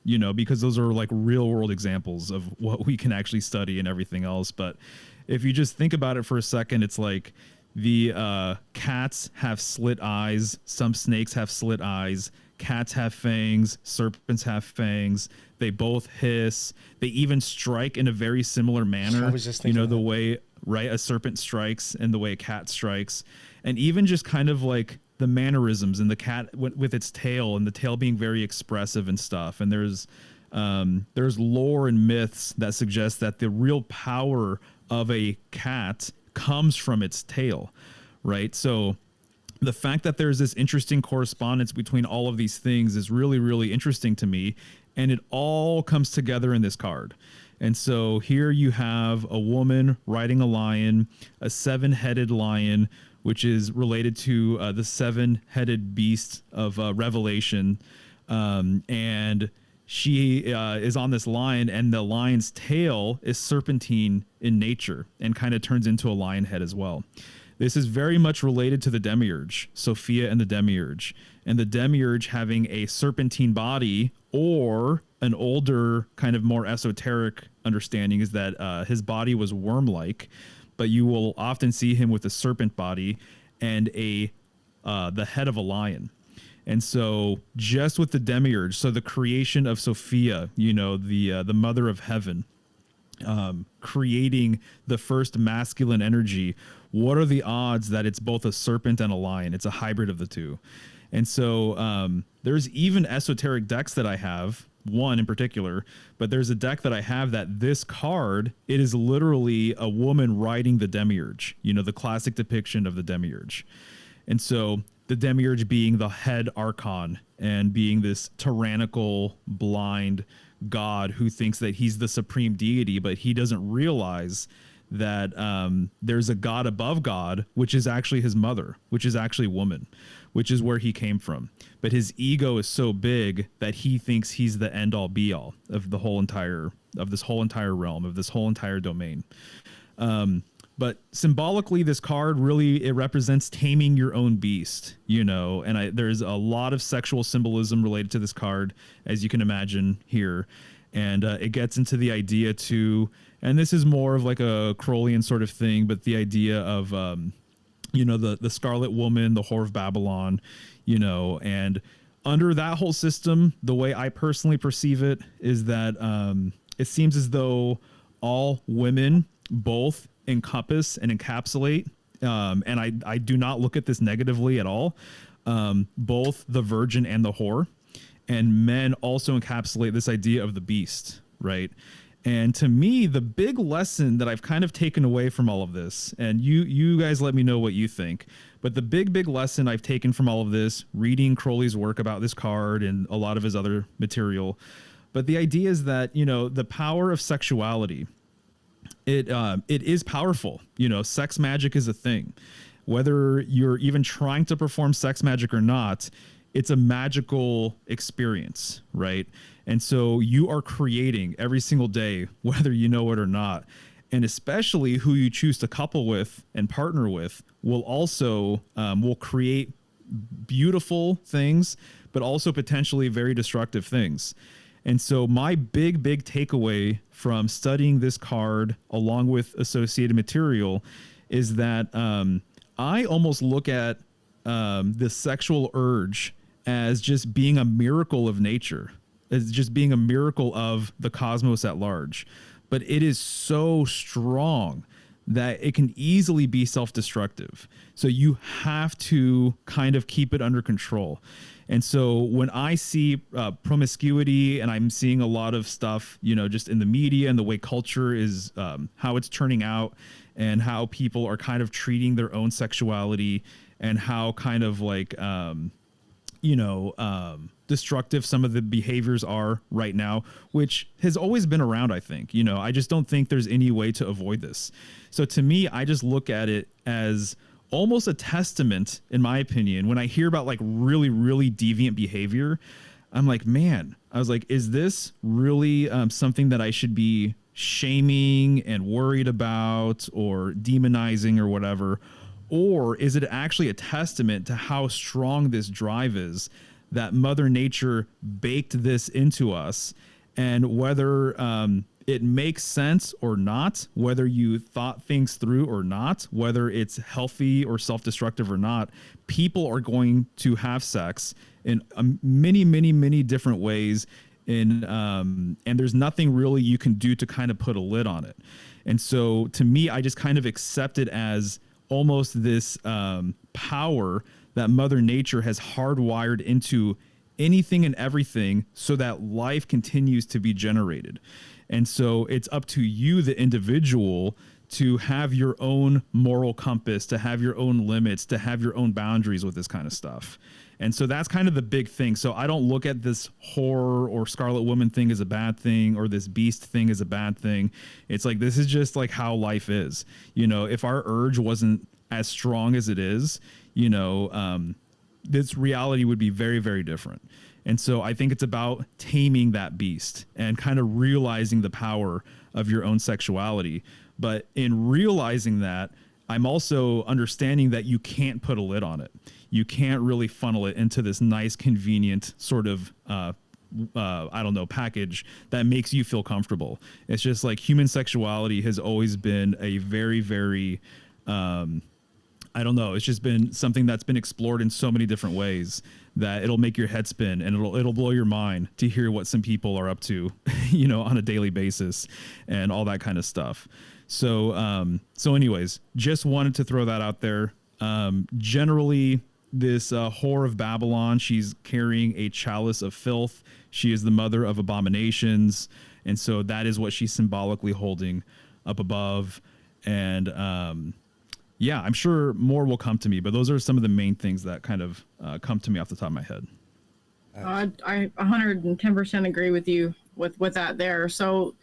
you know, because those are like real world examples of what we can actually study and everything else. But if you just think about it for a second, it's like the cats have slit eyes. Some snakes have slit eyes. Cats have fangs. Serpents have fangs. They both hiss. They even strike in a very similar manner. I was just thinking you know, the way, right, a serpent strikes and the way a cat strikes. And even just kind of like the mannerisms and the cat with its tail and the tail being very expressive and stuff. And there's lore and myths that suggest that the real power of a cat comes from its tail, right? So the fact that there's this interesting correspondence between all of these things is really, really interesting to me. And it all comes together in this card. And so here you have a woman riding a lion, a 7-headed lion, which is related to the 7-headed beast of Revelation. And she is on this lion, and the lion's tail is serpentine in nature and kind of turns into a lion head as well. This is very much related to the demiurge, Sophia and the demiurge. And the demiurge having a serpentine body, or an older, kind of more esoteric understanding is that his body was worm-like, but you will often see him with a serpent body and the head of a lion. And so just with the demiurge, so the creation of Sophia, you know, the mother of heaven, creating the first masculine energy, what are the odds that it's both a serpent and a lion? It's a hybrid of the two. And so there's even esoteric decks that I have, one in particular, but there's a deck that I have that this card, it is literally a woman riding the demiurge, you know, the classic depiction of the demiurge. And so the demiurge being the head archon and being this tyrannical, blind, god who thinks that he's the supreme deity, but he doesn't realize that there's a god above God, which is actually his mother, which is actually woman, which is where he came from. But his ego is so big that he thinks he's the end all be all of this whole entire realm, of this whole entire domain. But symbolically, this card really, it represents taming your own beast, you know, and there's a lot of sexual symbolism related to this card, as you can imagine here. And it gets into the idea too, and this is more of like a Crowleyan sort of thing, but the idea of, you know, the Scarlet Woman, the Whore of Babylon, you know, and under that whole system, the way I personally perceive it is that it seems as though all women both encompass and encapsulate, and I do not look at this negatively at all, both the virgin and the whore. And men also encapsulate this idea of the beast, right? And to me, the big lesson that I've kind of taken away from all of this, and you guys let me know what you think, but the big lesson I've taken from all of this, reading Crowley's work about this card and a lot of his other material, but the idea is that, you know, the power of sexuality, it is powerful. You know, sex magic is a thing. Whether you're even trying to perform sex magic or not, it's a magical experience, right? And so you are creating every single day, whether you know it or not. And especially who you choose to couple with and partner with will also will create beautiful things, but also potentially very destructive things. And so my big takeaway from studying this card along with associated material is that I almost look at the sexual urge as just being a miracle of nature, as just being a miracle of the cosmos at large. But it is so strong that it can easily be self-destructive. So you have to kind of keep it under control. And so when I see promiscuity, and I'm seeing a lot of stuff, you know, just in the media and the way culture is, how it's turning out, and how people are kind of treating their own sexuality, and how kind of like, destructive some of the behaviors are right now, which has always been around, I think. You know, I just don't think there's any way to avoid this. So to me, I just look at it as almost a testament, in my opinion. When I hear about like really deviant behavior, I'm like, man, I was like, is this really something that I should be shaming and worried about or demonizing or whatever? Or is it actually a testament to how strong this drive is, that Mother Nature baked this into us? And whether it makes sense or not, whether you thought things through or not, whether it's healthy or self-destructive or not, people are going to have sex in many different ways. And there's nothing really you can do to kind of put a lid on it. And so to me, I just kind of accept it as almost this power that Mother Nature has hardwired into anything and everything so that life continues to be generated. And so it's up to you, the individual, to have your own moral compass, to have your own limits, to have your own boundaries with this kind of stuff. And so that's kind of the big thing. So I don't look at this horror or Scarlet Woman thing as a bad thing, or this beast thing as a bad thing. It's like, this is just like how life is. You know, if our urge wasn't as strong as it is, you know, this reality would be very different. And so I think it's about taming that beast and kind of realizing the power of your own sexuality. But in realizing that, I'm also understanding that you can't put a lid on it. You can't really funnel it into this nice, convenient sort of, package that makes you feel comfortable. It's just like human sexuality has always been a very, it's just been something that's been explored in so many different ways that it'll make your head spin, and it'll blow your mind to hear what some people are up to, you know, on a daily basis and all that kind of stuff. So anyways, just wanted to throw that out there. Generally, this whore of Babylon, she's carrying a chalice of filth. She is the mother of abominations. And so that is what she's symbolically holding up above. And I'm sure more will come to me, but those are some of the main things that kind of come to me off the top of my head. I 110% agree with you. with that there. So,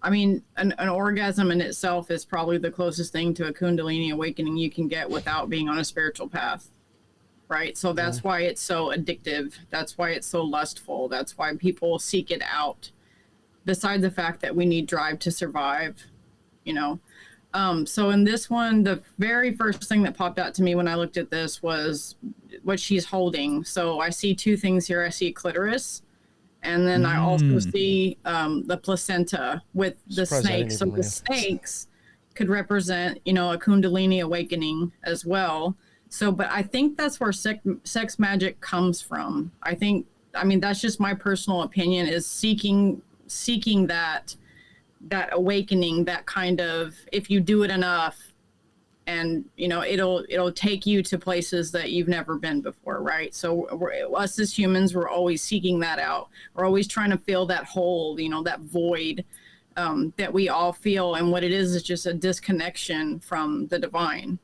I mean, an orgasm in itself is probably the closest thing to a Kundalini awakening you can get without being on a spiritual path, right? So that's why it's so addictive. That's why it's so lustful. That's why people seek it out. Besides the fact that we need drive to survive, you know. So in this one, the very first thing that popped out to me when I looked at this was what she's holding. So I see two things here. I see clitoris, and then I also see the placenta with the snakes. So the snakes could represent, you know, a Kundalini awakening as well. So, but I think that's where sex magic comes from. I mean, that's just my personal opinion, is seeking that awakening, that kind of, if you do it enough, and you know, it'll take you to places that you've never been before, right? So us as humans, we're always seeking that out. We're always trying to fill that hole, you know, that void that we all feel. And what it is just a disconnection from the divine.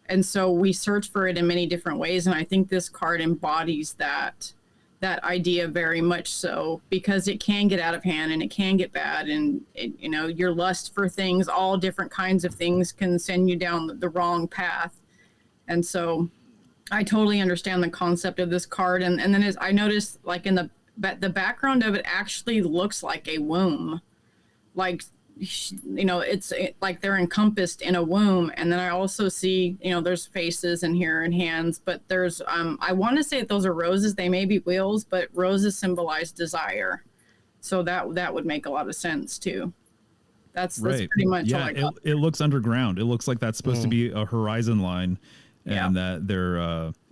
And so we search for it in many different ways. And I think this card embodies that idea very much so, because it can get out of hand and it can get bad, and it, you know, your lust for things, all different kinds of things, can send you down the wrong path. And so I totally understand the concept of this card. And then as I noticed, like in the background of it actually looks like a womb, like, you know, it's like they're encompassed in a womb. And then I also see, you know, there's faces in here and hands, but there's I want to say that those are roses. They may be wheels, but roses symbolize desire, so that would make a lot of sense too. That's pretty much all I got. It looks underground. It looks like that's supposed to be a horizon line, and that they're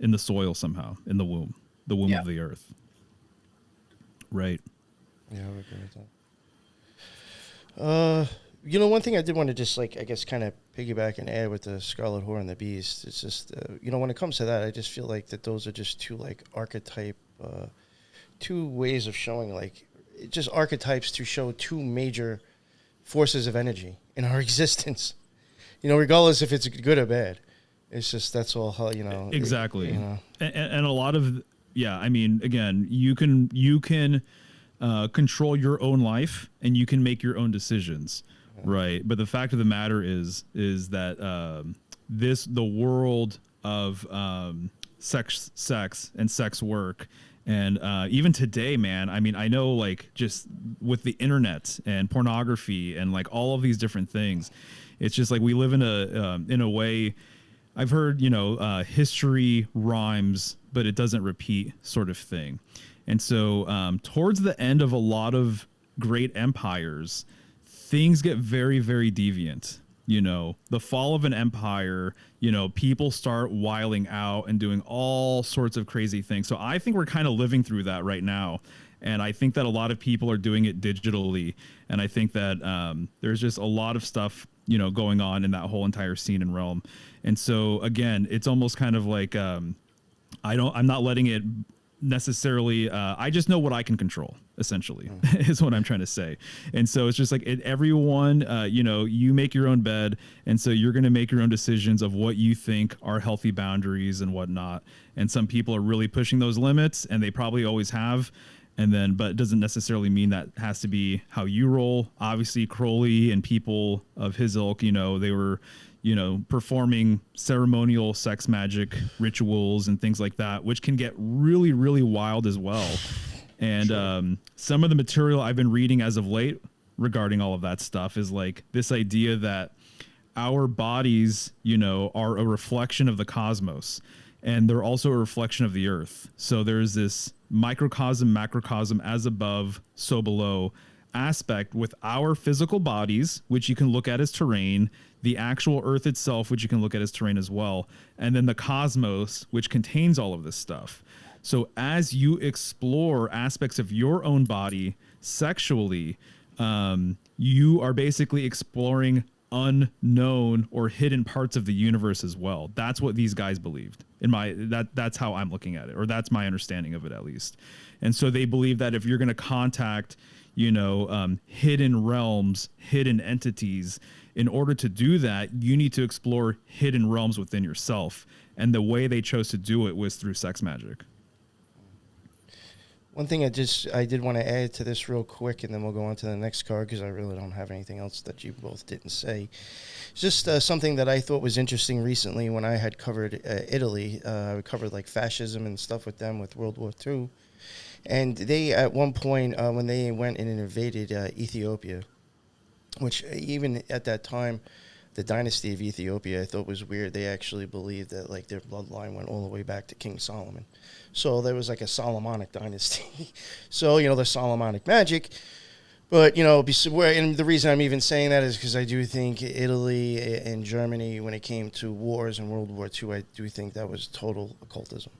in the soil somehow, in the womb of the earth. Right. Yeah, I would agree with that. You know, one thing I did want to just, like, I guess, kind of piggyback and add with the Scarlet Whore and the Beast, it's just, you know, when it comes to that, I just feel like that those are just two, like, archetype, two ways of showing, like, just archetypes to show two major forces of energy in our existence, you know, regardless if it's good or bad. It's just, that's all how, you know. Exactly. You know. And a lot of, I mean, again, you can control your own life, and you can make your own decisions, right? But the fact of the matter is that the world of sex and sex work, and even today, man, I mean, I know, like, just with the internet and pornography and like all of these different things, it's just like we live in a way. I've heard, you know, history rhymes, but it doesn't repeat, sort of thing. And so towards the end of a lot of great empires, things get very, very deviant. You know, the fall of an empire, you know, people start wiling out and doing all sorts of crazy things. So I think we're kind of living through that right now. And I think that a lot of people are doing it digitally. And I think that there's just a lot of stuff, you know, going on in that whole entire scene and realm. And so, again, it's almost kind of like I'm not letting it necessarily I just know what I can control, essentially, is what I'm trying to say. And so it's just like everyone, you know, you make your own bed, and so you're going to make your own decisions of what you think are healthy boundaries and whatnot. And some people are really pushing those limits, and they probably always have. And then, but it doesn't necessarily mean that has to be how you roll. Obviously, Crowley and people of his ilk, you know, they were, you know, performing ceremonial sex magic rituals and things like that, which can get really, really wild as well. And some of the material I've been reading as of late regarding all of that stuff is like this idea that our bodies, you know, are a reflection of the cosmos, and they're also a reflection of the earth. So there's this microcosm, macrocosm, as above, so below aspect with our physical bodies, which you can look at as terrain, the actual earth itself, which you can look at as terrain as well, and then the cosmos, which contains all of this stuff. So as you explore aspects of your own body sexually, you are basically exploring unknown or hidden parts of the universe as well. That's what these guys believed. That's how I'm looking at it, or that's my understanding of it, at least. And so they believe that if you're going to contact, you know, hidden realms, hidden entities, in order to do that, you need to explore hidden realms within yourself. And the way they chose to do it was through sex magic. One thing I did want to add to this real quick, and then we'll go on to the next card because I really don't have anything else that you both didn't say. It's just something that I thought was interesting recently when I had covered Italy. I covered like fascism and stuff with them with World War II. And they, at one point, when they went and invaded Ethiopia, which even at that time, the dynasty of Ethiopia, I thought was weird. They actually believed that like their bloodline went all the way back to King Solomon. So there was like a Solomonic dynasty. So, the Solomonic magic. But, and the reason I'm even saying that is because I do think Italy and Germany, when it came to wars in World War II, I do think that was total occultism.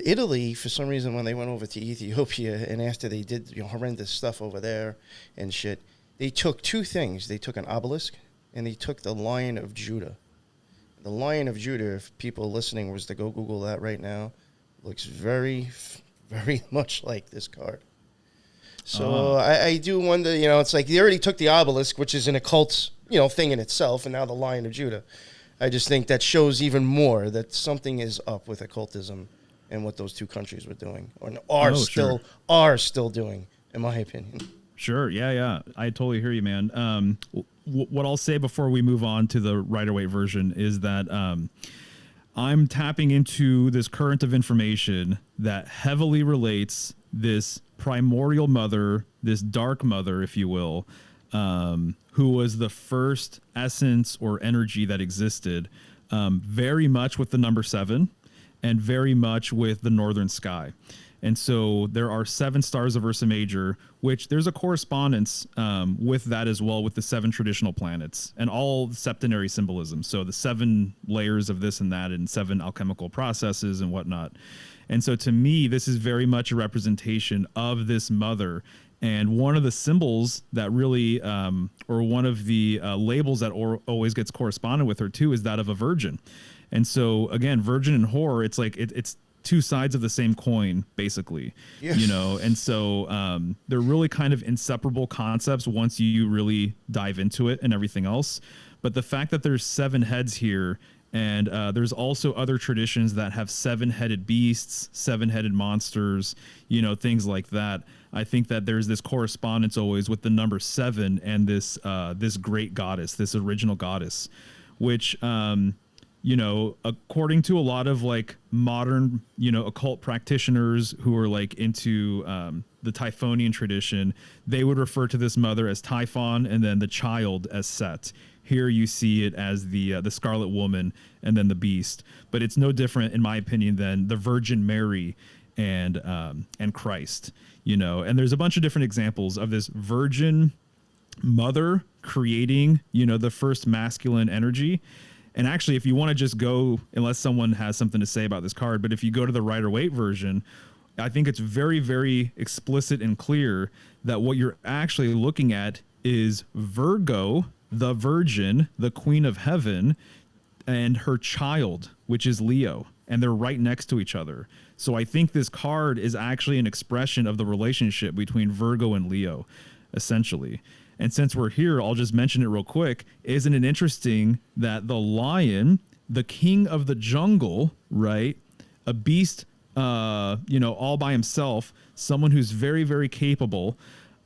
Italy, for some reason, when they went over to Ethiopia and after they did horrendous stuff over there and shit, they took two things. They took an obelisk and they took the Lion of Judah. The Lion of Judah, if people listening was to go Google that right now, looks very, very much like this card. So I do wonder, it's like they already took the obelisk, which is an occult, thing in itself, and now the Lion of Judah. I just think that shows even more that something is up with occultism and what those two countries were doing, or are still doing, in my opinion. Sure. Yeah. I totally hear you, man. What I'll say before we move on to the Rider-Waite version is that I'm tapping into this current of information that heavily relates this primordial mother, this dark mother, if you will, who was the first essence or energy that existed, very much with the number 7 and very much with the northern sky. And so there are 7 stars of Ursa Major, which there's a correspondence with that as well with the 7 traditional planets and all septenary symbolism. So the 7 layers of this and that and 7 alchemical processes and whatnot. And so to me, this is very much a representation of this mother. And one of the symbols that really, or one of the labels that always gets corresponded with her too, is that of a virgin. And so again, virgin and whore, it's like it's two sides of the same coin, basically. Yes. And so they're really kind of inseparable concepts once you really dive into it and everything else. But the fact that there's 7 heads here, and there's also other traditions that have 7-headed beasts, 7-headed monsters, things like that. I think that there's this correspondence always with the number 7 and this great goddess, this original goddess, which according to a lot of like modern, occult practitioners who are like into the Typhonian tradition, they would refer to this mother as Typhon and then the child as Set. Here you see it as the Scarlet Woman and then the Beast, but it's no different, in my opinion, than the Virgin Mary and Christ. And there's a bunch of different examples of this Virgin Mother creating, the first masculine energy. And actually, if you want to just go, unless someone has something to say about this card, but if you go to the Rider-Waite version, I think it's very, very explicit and clear that what you're actually looking at is Virgo, the Virgin, the Queen of Heaven, and her child, which is Leo, and they're right next to each other. So I think this card is actually an expression of the relationship between Virgo and Leo, essentially. And since we're here, I'll just mention it real quick. Isn't it interesting that the lion, the king of the jungle, right? A beast, all by himself, someone who's very, very capable,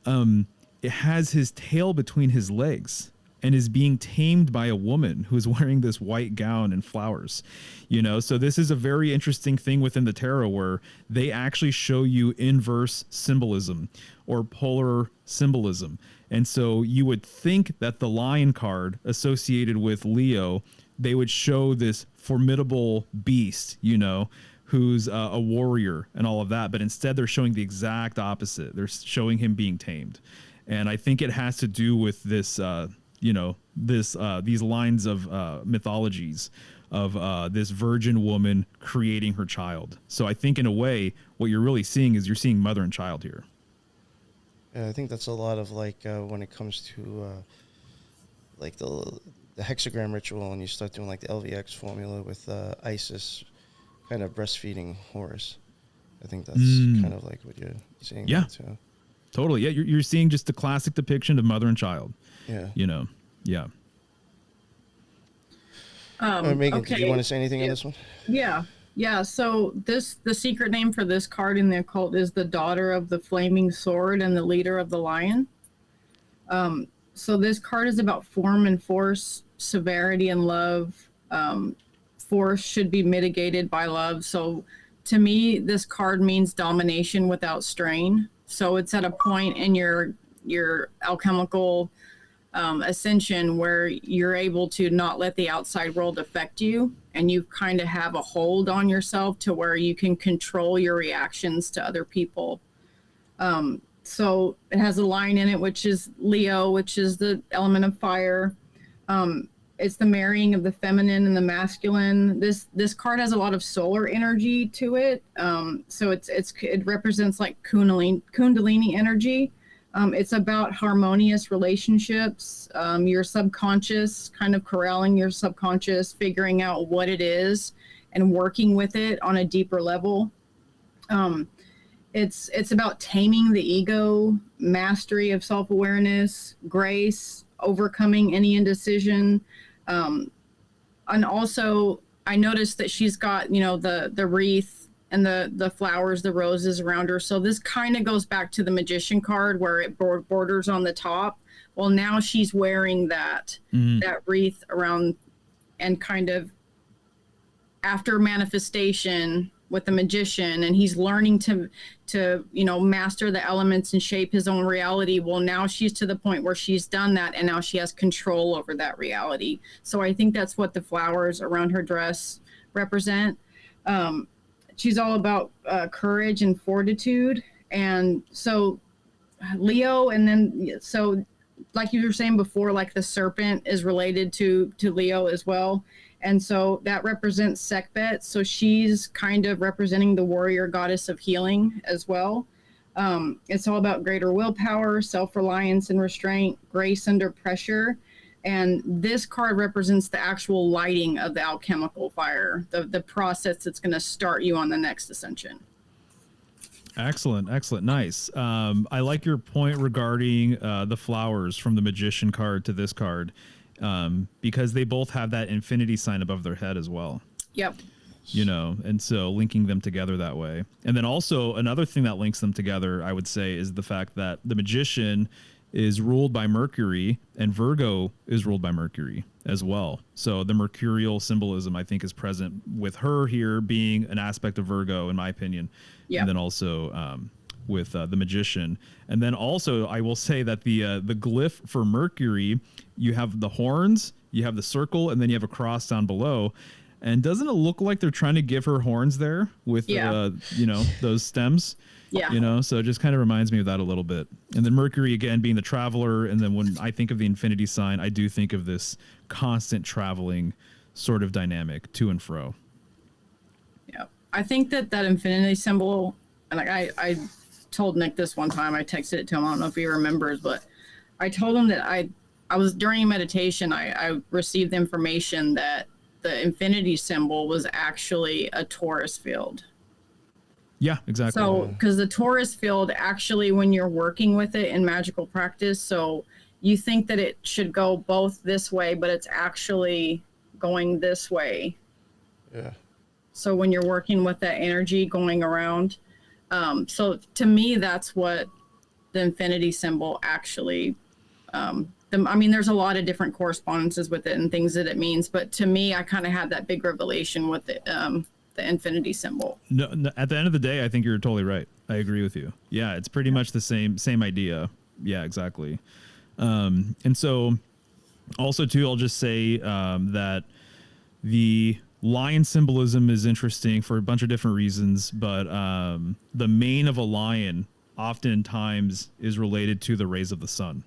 it has his tail between his legs and is being tamed by a woman who is wearing this white gown and flowers, so this is a very interesting thing within the tarot where they actually show you inverse symbolism or polar symbolism. And so you would think that the lion card associated with Leo, they would show this formidable beast, who's a warrior and all of that. But instead they're showing the exact opposite. They're showing him being tamed. And I think it has to do with this, these lines of mythologies of this virgin woman creating her child. So I think in a way, what you're really seeing is you're seeing mother and child here. Yeah, I think that's a lot of like when it comes to like the hexagram ritual, and you start doing like the LVX formula with Isis kind of breastfeeding Horus. I think that's kind of like what you're seeing. Yeah, too. Totally. Yeah, you're seeing just the classic depiction of mother and child. Yeah. Yeah. Megan, okay. did you want to say anything on this one? Yeah. Yeah, so the secret name for this card in the occult is the daughter of the flaming sword and the leader of the lion. So this card is about form and force, severity and love. Force should be mitigated by love. So to me, this card means domination without strain. So it's at a point in your alchemical ascension where you're able to not let the outside world affect you, and you kind of have a hold on yourself to where you can control your reactions to other people. So it has a line in it, which is Leo, which is the element of fire. It's the marrying of the feminine and the masculine. This card has a lot of solar energy to it. So it represents like Kundalini energy. It's about harmonious relationships, your subconscious, kind of corralling your subconscious, figuring out what it is and working with it on a deeper level. It's about taming the ego, mastery of self-awareness, grace, overcoming any indecision. And also I noticed that she's got, the wreath and the flowers, the roses around her. So this kind of goes back to the magician card where it borders on the top. Well, now she's wearing that wreath around, and kind of after manifestation with the magician, and he's learning to master the elements and shape his own reality. Well, now she's to the point where she's done that, and now she has control over that reality. So I think that's what the flowers around her dress represent. She's all about courage and fortitude. And so Leo, and then, so like you were saying before, like the serpent is related to Leo as well. And so that represents Sekhmet. So she's kind of representing the warrior goddess of healing as well. It's all about greater willpower, self-reliance and restraint, grace under pressure. And this card represents the actual lighting of the alchemical fire, the process that's going to start you on the next ascension. Excellent. Nice. I like your point regarding the flowers from the magician card to this card, because they both have that infinity sign above their head as well. Yep. And so linking them together that way. And then also another thing that links them together, I would say, is the fact that the magician is ruled by Mercury and Virgo is ruled by Mercury as well. So the mercurial symbolism, I think, is present with her here being an aspect of Virgo, in my opinion. Yeah. And then also with the magician. And then also I will say that the glyph for Mercury, you have the horns, you have the circle, and then you have a cross down below. And doesn't it look like they're trying to give her horns there with, those stems? Yeah. So it just kind of reminds me of that a little bit. And then Mercury, again, being the traveler. And then when I think of the infinity sign, I do think of this constant traveling sort of dynamic to and fro. Yeah. I think that infinity symbol, and I told Nick this one time, I texted it to him. I don't know if he remembers, but I told him that I was during meditation, I received information that the infinity symbol was actually a torus field. Yeah, exactly. So, because the torus field, actually, when you're working with it in magical practice, so you think that it should go both this way, but it's actually going this way. Yeah. So when you're working with that energy going around, so to me, that's what the infinity symbol actually, there's a lot of different correspondences with it and things that it means, but to me, I kind of had that big revelation with it. The infinity symbol. No, at the end of the day, I think you're totally right. I agree with you. Yeah, it's pretty much the same idea. Yeah, exactly. And so also too, I'll just say that the lion symbolism is interesting for a bunch of different reasons, but the mane of a lion oftentimes is related to the rays of the sun.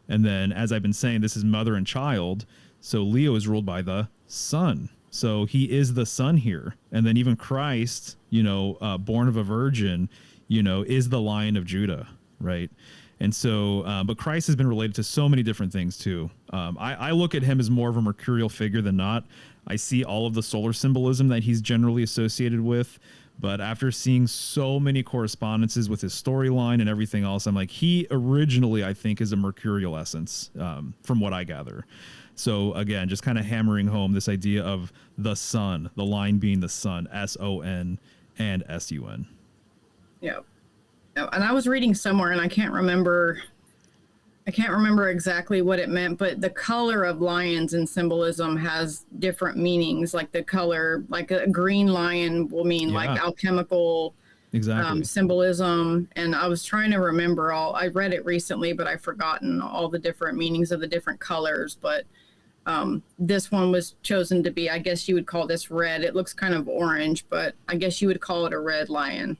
And then, as I've been saying, this is mother and child. So Leo is ruled by the sun. So he is the sun here. And then even Christ, born of a virgin, is the Lion of Judah, right? And so, but Christ has been related to so many different things too. I look at him as more of a mercurial figure than not. I see all of the solar symbolism that he's generally associated with, But after seeing so many correspondences with his storyline and everything else, I'm like, he originally, I think, is a mercurial essence, from what I gather. So again, just kind of hammering home this idea of the sun, the line being the sun, S-O-N and S-U-N. Yeah. And I was reading somewhere, and I can't remember exactly what it meant, but the color of lions in symbolism has different meanings. Like the color, like a green lion will mean like alchemical symbolism. And I was trying to remember I read it recently, but I've forgotten all the different meanings of the different colors. But this one was chosen to be, I guess you would call this red. It looks kind of orange, but I guess you would call it a red lion.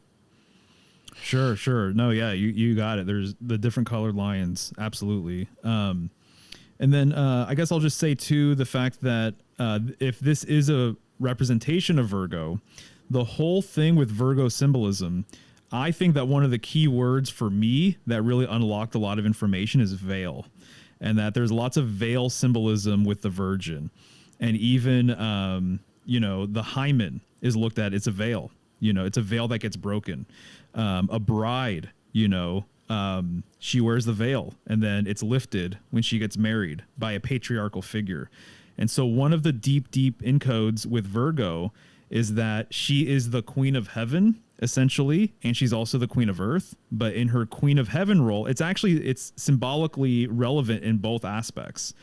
Sure. No, yeah, you got it. There's the different colored lions. Absolutely. And then I guess I'll just say, too, the fact that if this is a representation of Virgo, the whole thing with Virgo symbolism, I think that one of the key words for me that really unlocked a lot of information is veil, and that there's lots of veil symbolism with the Virgin. And even, the hymen is looked at. It's a veil. It's a veil that gets broken. A bride, she wears the veil, and then it's lifted when she gets married by a patriarchal figure. And so one of the deep encodes with Virgo is that she is the queen of heaven, essentially, and she's also the queen of earth. But in her queen of heaven role, it's symbolically relevant in both aspects.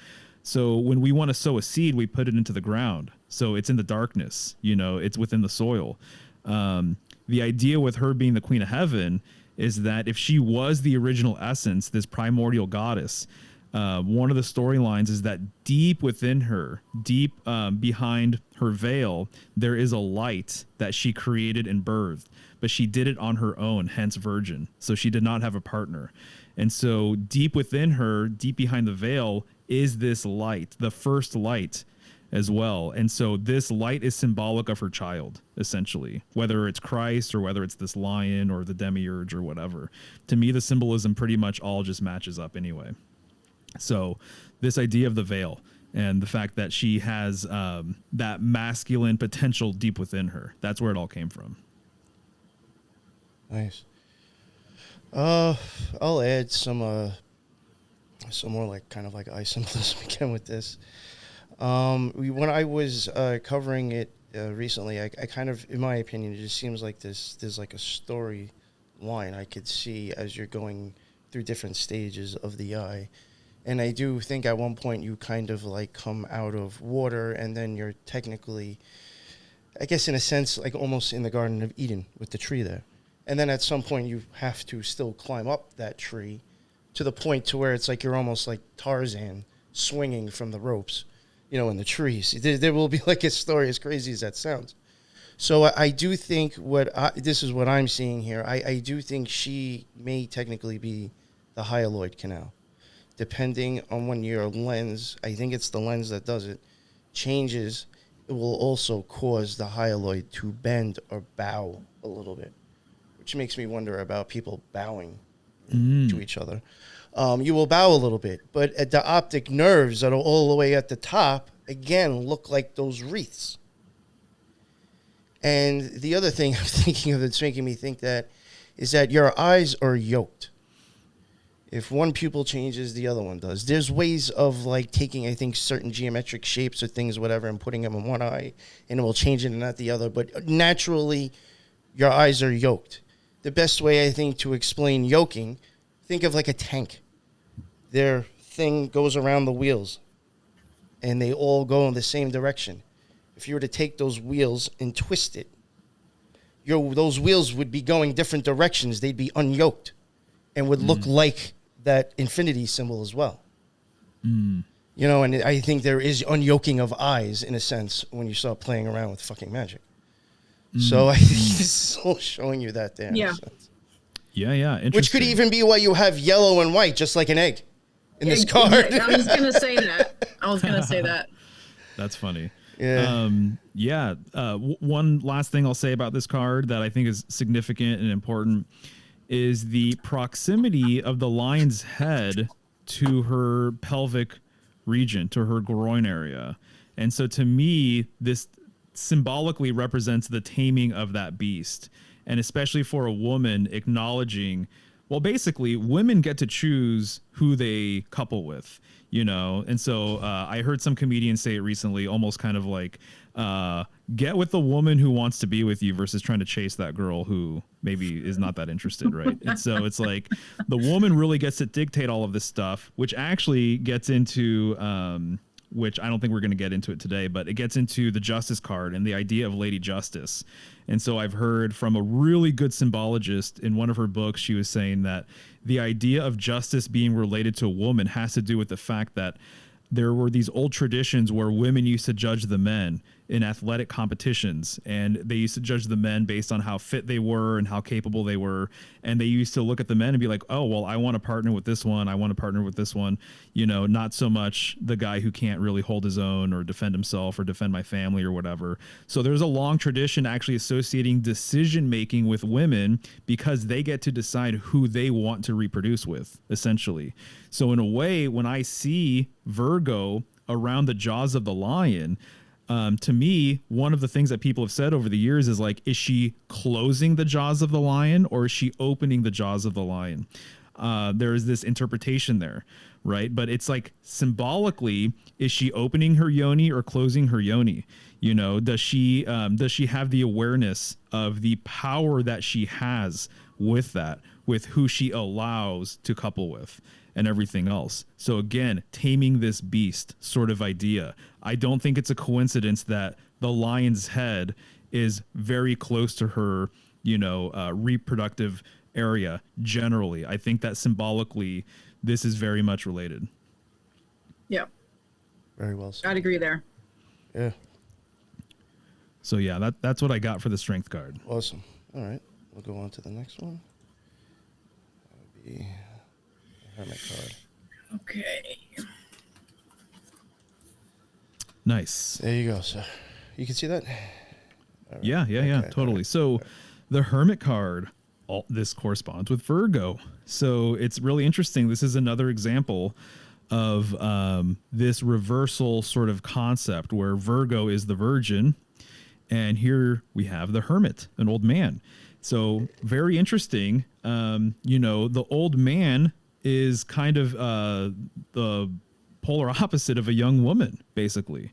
So when we want to sow a seed, we put it into the ground. So it's in the darkness, it's within the soil. The idea with her being the queen of heaven is that if she was the original essence, this primordial goddess, one of the storylines is that deep within her, behind her veil, there is a light that she created and birthed, but she did it on her own, hence virgin. So she did not have a partner. And so deep within her, deep behind the veil, is this light, the first light as well. And so this light is symbolic of her child, essentially, whether it's Christ or whether it's this lion or the demiurge or whatever. To me, the symbolism pretty much all just matches up anyway. So this idea of the veil and the fact that she has that masculine potential deep within her, that's where it all came from. Nice. I'll add some more like kind of like eye symbolism again with this. When I was covering it recently, I kind of, in my opinion, it just seems like there's like a story line I could see as you're going through different stages of the eye. And I do think at one point you kind of like come out of water, and then you're technically, I guess in a sense, like almost in the Garden of Eden with the tree there. And then at some point you have to still climb up that tree to the point to where it's like you're almost like Tarzan swinging from the ropes, in the trees. There will be like a story, as crazy as that sounds. So I do think this is what I'm seeing here. I do think she may technically be the hyaloid canal, depending on when your lens, I think it's the lens that does it, changes. It will also cause the hyaloid to bend or bow a little bit, which makes me wonder about people bowing to each other. You will bow a little bit, but at the optic nerves that are all the way at the top, again, look like those wreaths. And the other thing I'm thinking of that's making me think that is that your eyes are yoked. If one pupil changes, the other one does. There's ways of like taking, I think, certain geometric shapes or things, whatever, and putting them in one eye, and it will change it and not the other. But naturally, your eyes are yoked. The best way, I think, to explain yoking, think of like a tank. Their thing goes around the wheels, and they all go in the same direction. If you were to take those wheels and twist it, those wheels would be going different directions. They'd be unyoked and would look like that infinity symbol as well. And I think there is unyoking of eyes, in a sense, when you start playing around with fucking magic. So I think this is all showing you that there. Yeah. In a sense. Yeah, interesting. Which could even be why you have yellow and white, just like an egg in this card. I was going to say that. That's funny. Yeah. One last thing I'll say about this card that I think is significant and important is the proximity of the lion's head to her pelvic region, to her groin area. And so to me, this symbolically represents the taming of that beast. And especially for a woman, acknowledging, well, basically, women get to choose who they couple with, you know? And so I heard some comedians say it recently, almost kind of like, get with the woman who wants to be with you versus trying to chase that girl who maybe is not that interested, right? And so it's like the woman really gets to dictate all of this stuff, which actually gets into... which I don't think we're going to get into it today, but it gets into the Justice card and the idea of Lady Justice. And so I've heard from a really good symbologist in one of her books, she was saying that the idea of justice being related to a woman has to do with the fact that there were these old traditions where women used to judge the men in athletic competitions, and they used to judge the men based on how fit they were and how capable they were. And they used to look at the men and be like, oh, well, I want to partner with this one. I want to partner with this one, you know, not so much the guy who can't really hold his own or defend himself or defend my family or whatever. So there's a long tradition actually associating decision making with women because they get to decide who they want to reproduce with, essentially. So in a way, when I see Virgo around the jaws of the lion, to me, one of the things that people have said over the years is like, is she closing the jaws of the lion or is she opening the jaws of the lion? There is this interpretation there, right? But it's like symbolically, is she opening her yoni or closing her yoni? You know, does she have the awareness of the power that she has with that, with who she allows to couple with and everything else? So again, taming this beast sort of idea. I don't think it's a coincidence that the lion's head is very close to her, you know, reproductive area generally. I think that symbolically, this is very much related. Yeah. Very well said. I'd agree there. Yeah. So yeah, that's what I got for the strength card. Awesome. All right. We'll go on to the next one. That would be the Hermit card. Okay. Nice. There you go, sir. You can see that? Right. Yeah, totally. Right. So the Hermit card, this corresponds with Virgo. So it's really interesting. This is another example of this reversal sort of concept where Virgo is the virgin, and here we have the hermit, an old man. So very interesting. You know, the old man is kind of the polar opposite of a young woman, basically.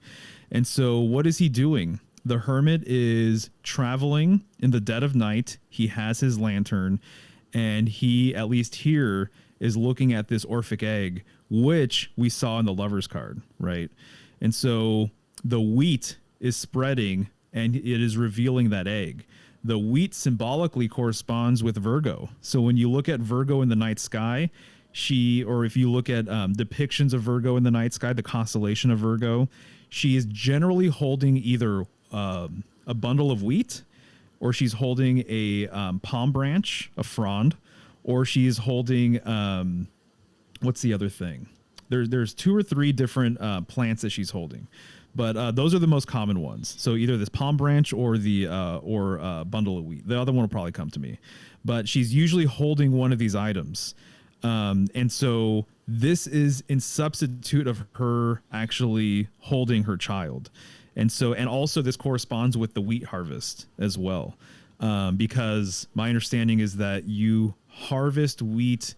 And so what is he doing? The hermit is traveling in the dead of night. He has his lantern, and he, at least here, is looking at this Orphic egg, which we saw in the Lover's card, right? And so the wheat is spreading, and it is revealing that egg. The wheat symbolically corresponds with Virgo. So when you look at Virgo in the night sky, or if you look at depictions of Virgo in the night sky, the constellation of Virgo, she is generally holding either a bundle of wheat, or she's holding a palm branch, a frond, or she's holding, what's the other thing? There's 2 or 3 different plants that she's holding, but those are the most common ones. So either this palm branch or the bundle of wheat. The other one will probably come to me, but she's usually holding one of these items. And so this is in substitute of her actually holding her child. And so, and also this corresponds with the wheat harvest as well. Because my understanding is that you harvest wheat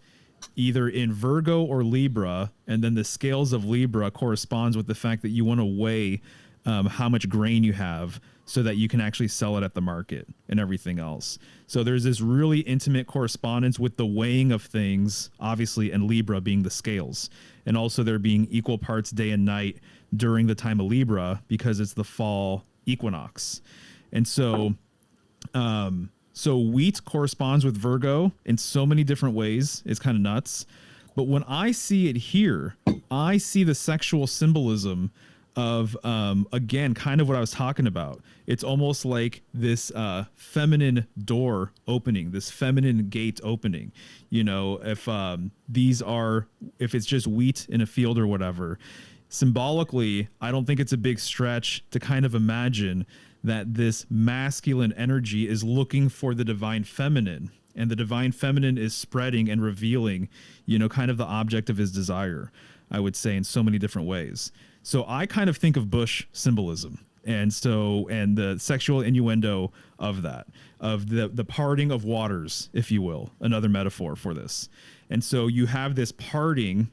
either in Virgo or Libra, and then the scales of Libra corresponds with the fact that you want to weigh how much grain you have so that you can actually sell it at the market and everything else. So there's this really intimate correspondence with the weighing of things, obviously, and Libra being the scales, and also there being equal parts day and night during the time of Libra because it's the fall equinox. And so so wheat corresponds with Virgo in so many different ways. It's kind of nuts. But when I see it here, I see the sexual symbolism of, again, kind of what I was talking about. It's almost like this feminine door opening, this feminine gate opening. You know, if it's just wheat in a field or whatever, symbolically, I don't think it's a big stretch to kind of imagine that this masculine energy is looking for the divine feminine, and the divine feminine is spreading and revealing, you know, kind of the object of his desire, I would say, in so many different ways. So I kind of think of Bush symbolism And the sexual innuendo of that, of the parting of waters, if you will, another metaphor for this. And so you have this parting,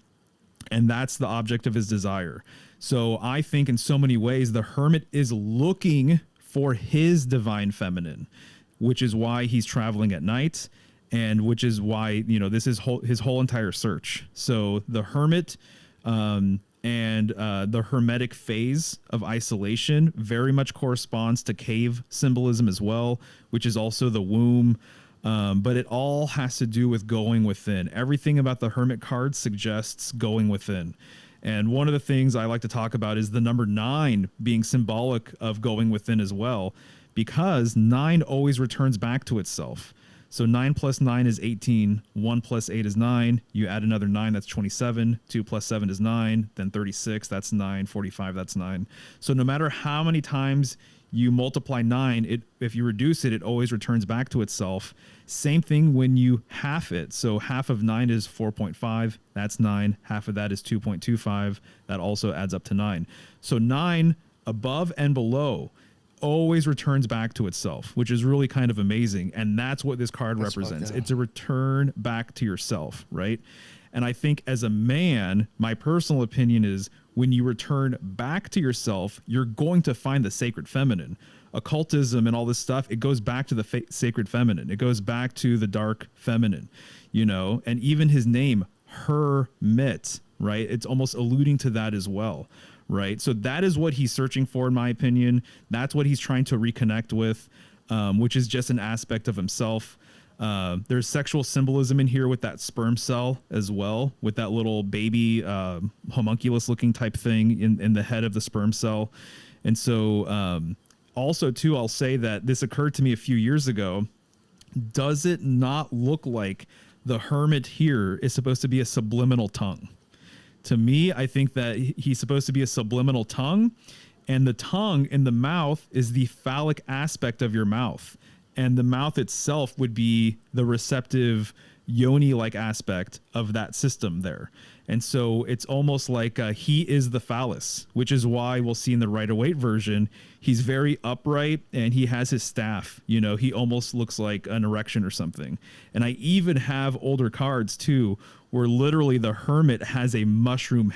and that's the object of his desire. So I think in so many ways, the hermit is looking for his divine feminine, which is why he's traveling at night, and which is why, this is his whole entire search. So the hermit, and the hermetic phase of isolation very much corresponds to cave symbolism as well, which is also the womb. But it all has to do with going within. Everything about the hermit card suggests going within. And one of the things I like to talk about is the number 9 being symbolic of going within as well, because 9 always returns back to itself. So 9 plus 9 is 18, 1 plus 8 is 9. You add another 9, that's 27. 2 plus 7 is 9, then 36, that's 9. 45, that's 9. So no matter how many times you multiply 9, if you reduce it, it always returns back to itself. Same thing when you half it. So half of 9 is 4.5. That's 9. Half of that is 2.25. That also adds up to 9. So 9 above and below always returns back to itself, which is really kind of amazing. And that's what this card represents. It's a return back to yourself, right? And I think as a man, my personal opinion is when you return back to yourself, you're going to find the sacred feminine. Occultism and all this stuff, it goes back to the sacred feminine. It goes back to the dark feminine, and even his name, Hermit, right? It's almost alluding to that as well, right? So that is what he's searching for, in my opinion. That's what he's trying to reconnect with, which is just an aspect of himself. There's sexual symbolism in here with that sperm cell as well, with that little baby homunculus looking type thing in the head of the sperm cell. And so also too, I'll say that this occurred to me a few years ago. Does it not look like the hermit here is supposed to be a subliminal tongue? To me, I think that he's supposed to be a subliminal tongue, and the tongue in the mouth is the phallic aspect of your mouth. And the mouth itself would be the receptive yoni-like aspect of that system there. And so it's almost like he is the phallus, which is why we'll see in the Rider-Waite version, he's very upright and he has his staff. He almost looks like an erection or something. And I even have older cards too, where literally the hermit has a mushroom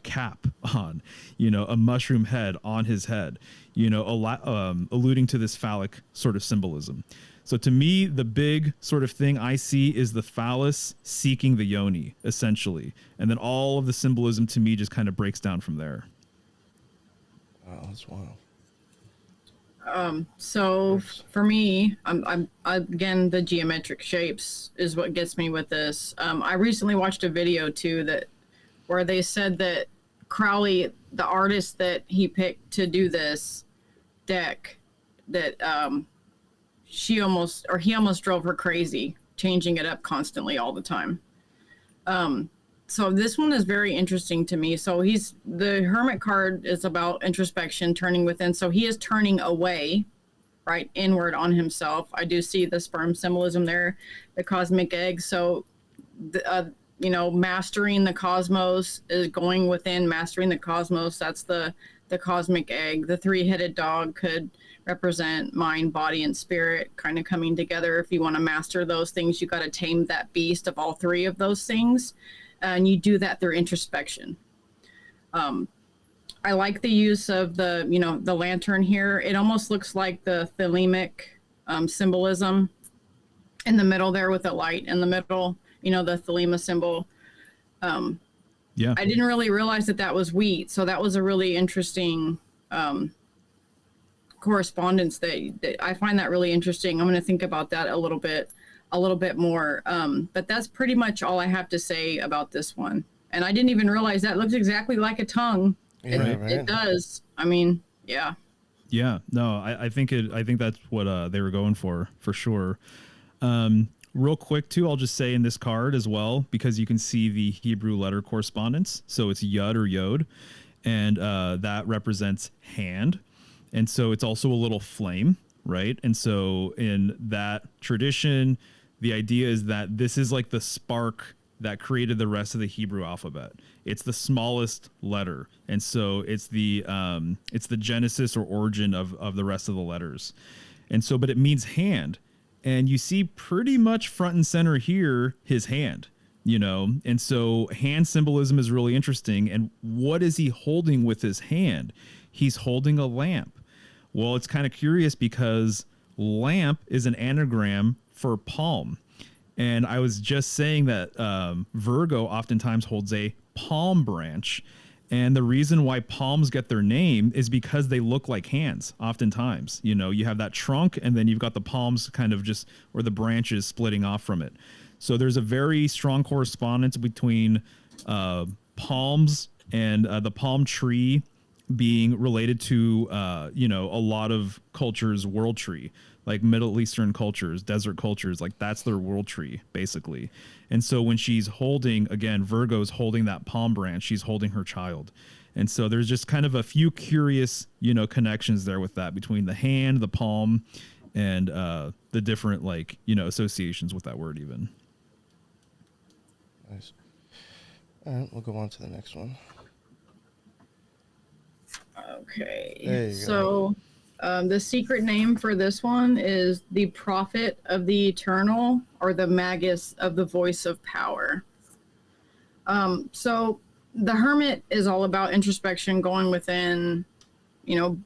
cap on, a mushroom head on his head, alluding to this phallic sort of symbolism. So to me, the big sort of thing I see is the phallus seeking the yoni, essentially. And then all of the symbolism to me just kind of breaks down from there. Wow, that's wild. So for me, I'm again, the geometric shapes is what gets me with this. I recently watched a video too where they said that Crowley, the artist that he picked to do this deck, that he almost drove her crazy, changing it up constantly all the time. So this one is very interesting to me. So the Hermit card is about introspection, turning within. So he is turning away, right, inward on himself. I do see the sperm symbolism there, the cosmic egg. So, mastering the cosmos is going within, mastering the cosmos. That's the cosmic egg. The 3-headed dog could represent mind, body, and spirit kind of coming together. If you want to master those things, you got to tame that beast of all 3 of those things. And you do that through introspection. I like the use of the lantern here. It almost looks like the thelemic symbolism in the middle there with the light in the middle, the thelema symbol. Yeah. I didn't really realize that was wheat. So that was a really interesting correspondence that I find that really interesting. I'm going to think about that a little bit more. But that's pretty much all I have to say about this one. And I didn't even realize that looks exactly like a tongue. Yeah, it does. I mean, yeah. Yeah, no, I think that's what they were going for sure. Real quick too, I'll just say in this card as well, because you can see the Hebrew letter correspondence. So it's Yud or Yod, and that represents hand. And so it's also a little flame, right? And so in that tradition, the idea is that this is like the spark that created the rest of the Hebrew alphabet. It's the smallest letter, and so it's the genesis or origin of the rest of the letters. And so, but it means hand, and you see pretty much front and center here his hand, you know. And so hand symbolism is really interesting. And what is he holding with his hand? He's holding a lamp. Well, it's kind of curious because lamp is an anagram for palm. And I was just saying that Virgo oftentimes holds a palm branch. And the reason why palms get their name is because they look like hands oftentimes. You know, you have that trunk and then you've got the palms kind of just, or the branches splitting off from it. So there's a very strong correspondence between palms and the palm tree being related to, you know, a lot of cultures' world tree, like Middle Eastern cultures, desert cultures, like that's their world tree, basically. And so when she's holding, again, Virgo's holding that palm branch, she's holding her child. And so there's just kind of a few curious, you know, connections there with that between the hand, the palm, and the different, like, you know, associations with that word even. Nice. All right, we'll go on to the next one. Okay, so the secret name for this one is the Prophet of the Eternal, or the Magus of the Voice of Power. So the Hermit is all about introspection, going within, you know,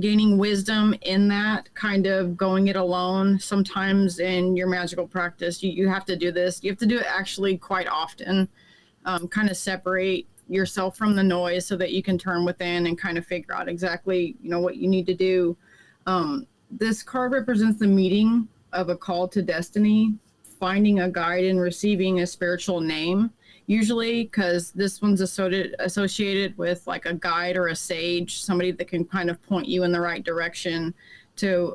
gaining wisdom in that, kind of going it alone. Sometimes in your magical practice, you have to do this. You have to do it actually quite often, kind of separate yourself from the noise so that you can turn within and kind of figure out exactly, you know, what you need to do. This card represents the meeting of a call to destiny, finding a guide and receiving a spiritual name, usually because this one's associated with like a guide or a sage, somebody that can kind of point you in the right direction to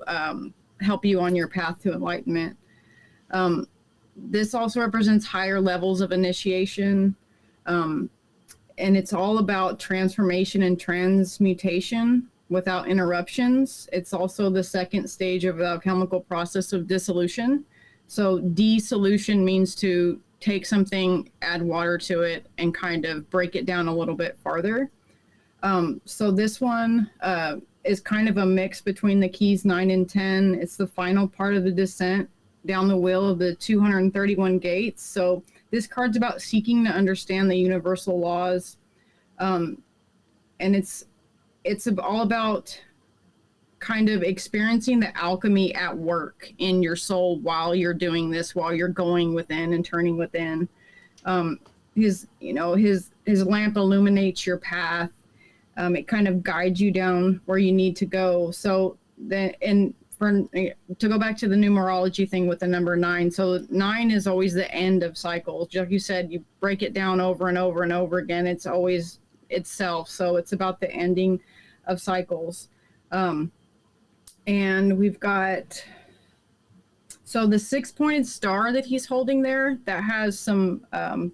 help you on your path to enlightenment. This also represents higher levels of initiation. And it's all about transformation and transmutation without interruptions. It's also the second stage of the alchemical process of dissolution. So dissolution means to take something, add water to it, and kind of break it down a little bit farther. So this one is kind of a mix between the keys 9 and 10. It's the final part of the descent down the wheel of the 231 gates. So this card's about seeking to understand the universal laws. And it's all about kind of experiencing the alchemy at work in your soul while you're doing this, while you're going within and turning within. His lamp illuminates your path. It kind of guides you down where you need to go. So to go back to the numerology thing with the number 9, so 9 is always the end of cycles. Like you said, you break it down over and over and over again. It's always itself. So it's about the ending of cycles. And we've got, so the 6-pointed star that he's holding there, that has some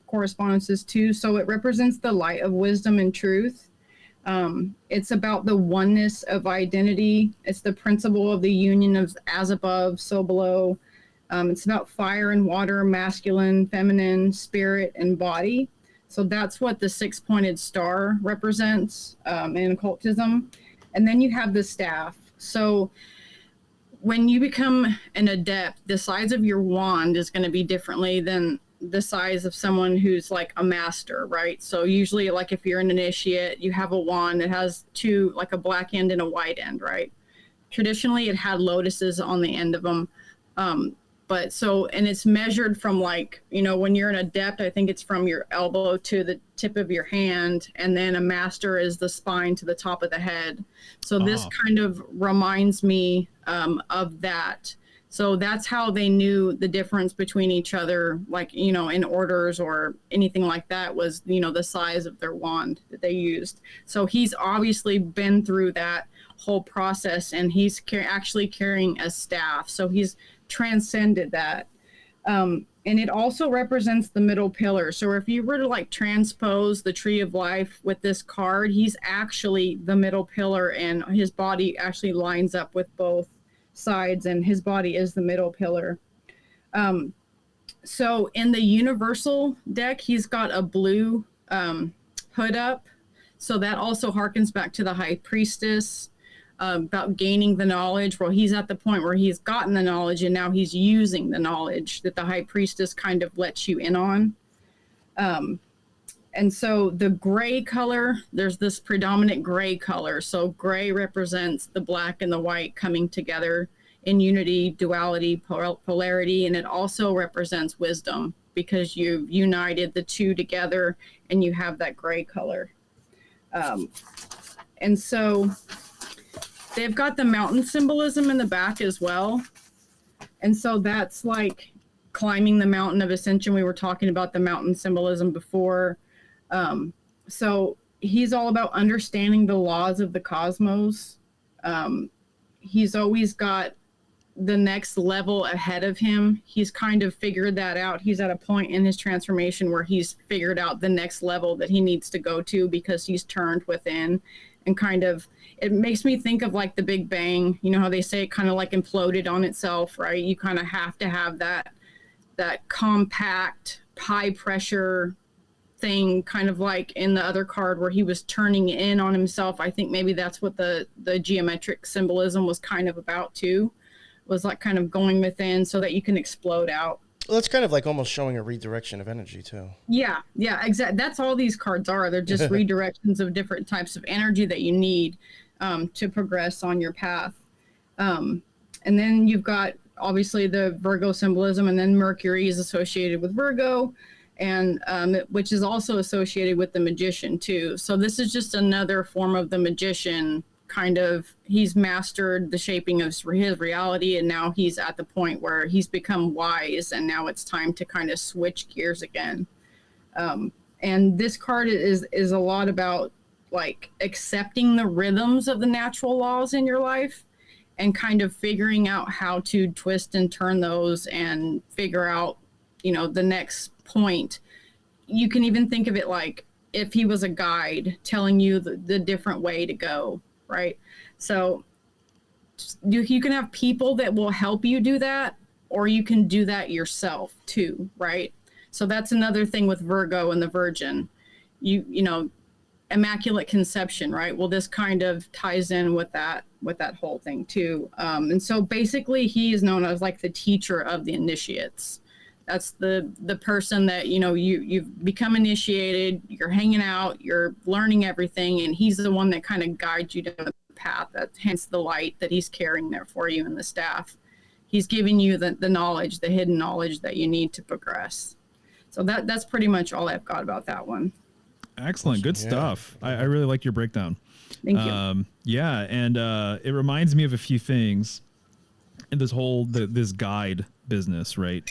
correspondences too. So it represents the light of wisdom and truth. It's about the oneness of identity. It's the principle of the union of as above, so below. It's about fire and water, masculine, feminine, spirit, and body. So that's what the 6-pointed star represents in occultism. And then you have the staff. So when you become an adept, the size of your wand is going to be differently than the size of someone who's like a master, right? So usually, like if you're an initiate, you have a wand that has two, like a black end and a white end, right? Traditionally, it had lotuses on the end of them. But so, and it's measured from like, you know, when you're an adept, I think it's from your elbow to the tip of your hand. And then a master is the spine to the top of the head. So this kind of reminds me of that. So that's how they knew the difference between each other, like, you know, in orders or anything like that, was, you know, the size of their wand that they used. So he's obviously been through that whole process, and he's actually carrying a staff. So he's transcended that. And it also represents the middle pillar. So if you were to like transpose the tree of life with this card, he's actually the middle pillar, and his body actually lines up with both sides, and his body is the middle pillar. So in the universal deck, he's got a blue hood up. So that also harkens back to the high priestess about gaining the knowledge. Well, he's at the point where he's gotten the knowledge and now he's using the knowledge that the high priestess kind of lets you in on. And so the gray color, there's this predominant gray color. So gray represents the black and the white coming together in unity, duality, polarity, and it also represents wisdom because you've united the two together and you have that gray color. And so they've got the mountain symbolism in the back as well. And so that's like climbing the mountain of ascension. We were talking about the mountain symbolism before. So he's all about understanding the laws of the cosmos. He's always got the next level ahead of him. He's kind of figured that out. He's at a point in his transformation where he's figured out the next level that he needs to go to because he's turned within and kind of, it makes me think of like the Big Bang, you know how they say it kind of like imploded on itself, right? You kind of have to have that compact, high pressure thing, kind of like in the other card where he was turning in on himself. I think maybe that's what the geometric symbolism was kind of about too, was like kind of going within so that you can explode out. Well, it's kind of like almost showing a redirection of energy too. Yeah, exactly. That's all these cards are. They're just redirections of different types of energy that you need to progress on your path. And then you've got obviously the Virgo symbolism, and then Mercury is associated with Virgo, and which is also associated with the magician too. So this is just another form of the magician. Kind of, he's mastered the shaping of his reality, and now he's at the point where he's become wise, and now it's time to kind of switch gears again. And this card is a lot about like accepting the rhythms of the natural laws in your life and kind of figuring out how to twist and turn those and figure out, you know, the next point. You can even think of it like if he was a guide telling you the different way to go. Right. So you can have people that will help you do that, or you can do that yourself too. Right. So that's another thing with Virgo and the Virgin, you know, Immaculate Conception. Right. Well, this kind of ties in with that whole thing too. And so basically he is known as like the teacher of the initiates. That's the person that, you know, you've become initiated, you're hanging out, you're learning everything, and he's the one that kind of guides you down the path. That's hence the light that he's carrying there for you and the staff. He's giving you the knowledge, the hidden knowledge that you need to progress. So that's pretty much all I've got about that one. Excellent. Good stuff. I really like your breakdown. Thank you. Yeah, and it reminds me of a few things in this whole this guide business, right?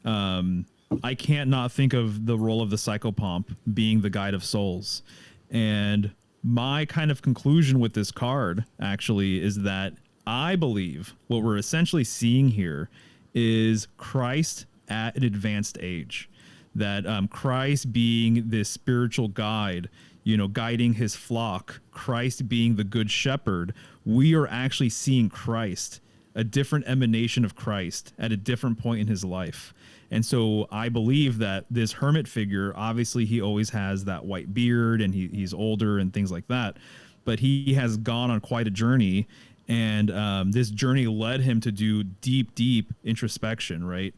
I can't not think of the role of the psychopomp being the guide of souls. And my kind of conclusion with this card actually is that I believe what we're essentially seeing here is Christ at an advanced age. That Christ being this spiritual guide, you know, guiding his flock, Christ being the good shepherd, we are actually seeing Christ, a different emanation of Christ at a different point in his life. And so I believe that this hermit figure, obviously he always has that white beard and he's older and things like that, but he has gone on quite a journey, and this journey led him to do deep introspection, right?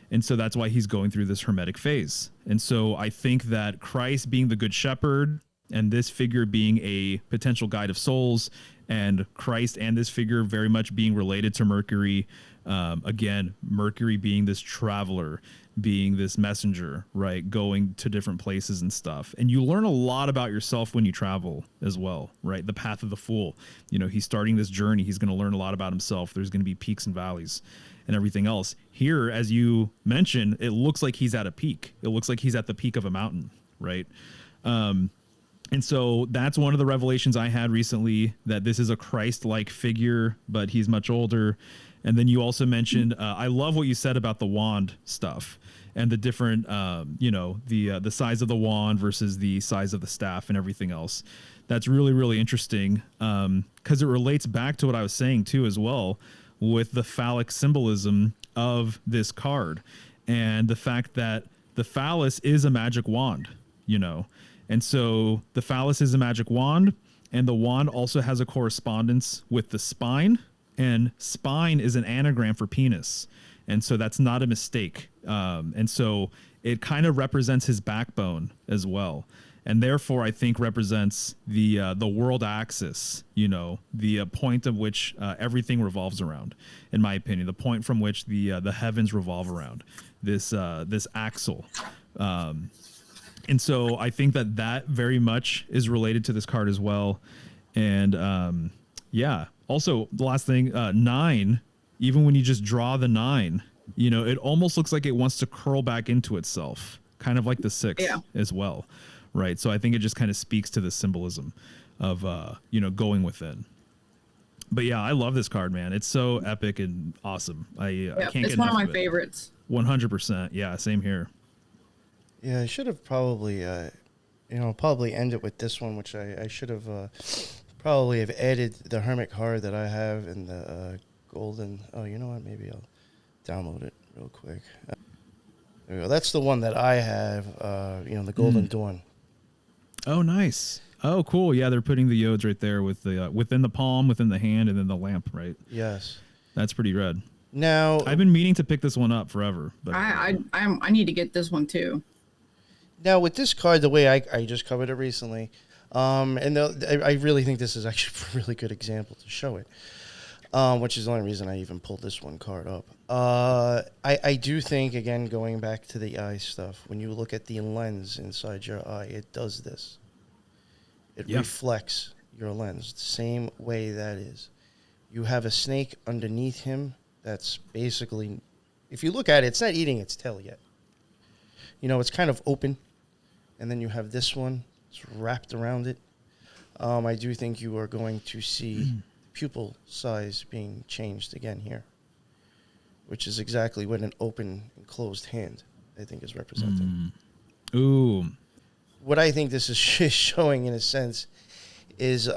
And so that's why he's going through this hermetic phase. And so I think that Christ being the good shepherd and this figure being a potential guide of souls, and Christ and this figure very much being related to Mercury. Again, Mercury being this traveler, being this messenger, right? Going to different places and stuff. And you learn a lot about yourself when you travel as well, right? The path of the fool, you know, he's starting this journey. He's going to learn a lot about himself. There's going to be peaks and valleys and everything else. Here, as you mentioned, it looks like he's at a peak. It looks like he's at the peak of a mountain, right? And so that's one of the revelations I had recently, that this is a Christ-like figure, but he's much older. And then you also mentioned, I love what you said about the wand stuff and the different, you know, the size of the wand versus the size of the staff and everything else. That's really, really interesting, because it relates back to what I was saying too as well with the phallic symbolism of this card. and the fact that the phallus is a magic wand, you know. And so the phallus is a magic wand, and the wand also has a correspondence with the spine, and spine is an anagram for penis. And so that's not a mistake. And so it kind of represents his backbone as well. And therefore, I think represents the world axis, you know, the point of which everything revolves around, in my opinion, the point from which the heavens revolve around, this axle. And so I think that very much is related to this card as well. And yeah, also the last thing, 9, even when you just draw the 9, you know, it almost looks like it wants to curl back into itself, kind of like the 6 as well. Right. So I think it just kind of speaks to the symbolism of, you know, going within. But yeah, I love this card, man. It's so epic and awesome. I can't get it's one of enough my favorites. 100%. Yeah, same here. Yeah, I should have probably, probably ended with this one, which I should have probably have added the Hermit card that I have in the golden. Oh, you know what? Maybe I'll download it real quick. There we go. That's the one that I have, the Golden Dawn. Oh, nice. Oh, cool. Yeah, they're putting the yods right there with the within the palm, within the hand, and then the lamp, right? Yes. That's pretty rad. Now, I've been meaning to pick this one up forever. But I need to get this one too. Now, with this card, the way I just covered it recently, I really think this is actually a really good example to show it, which is the only reason I even pulled this one card up. I do think, again, going back to the eye stuff, when you look at the lens inside your eye, it does this. It reflects your lens the same way that is. You have a snake underneath him that's basically, if you look at it, it's not eating its tail yet. You know, it's kind of open. And then you have this one. It's wrapped around it. I do think you are going to see pupil size being changed again here, which is exactly what an open and closed hand, I think, is representing. Ooh. What I think this is showing, in a sense, is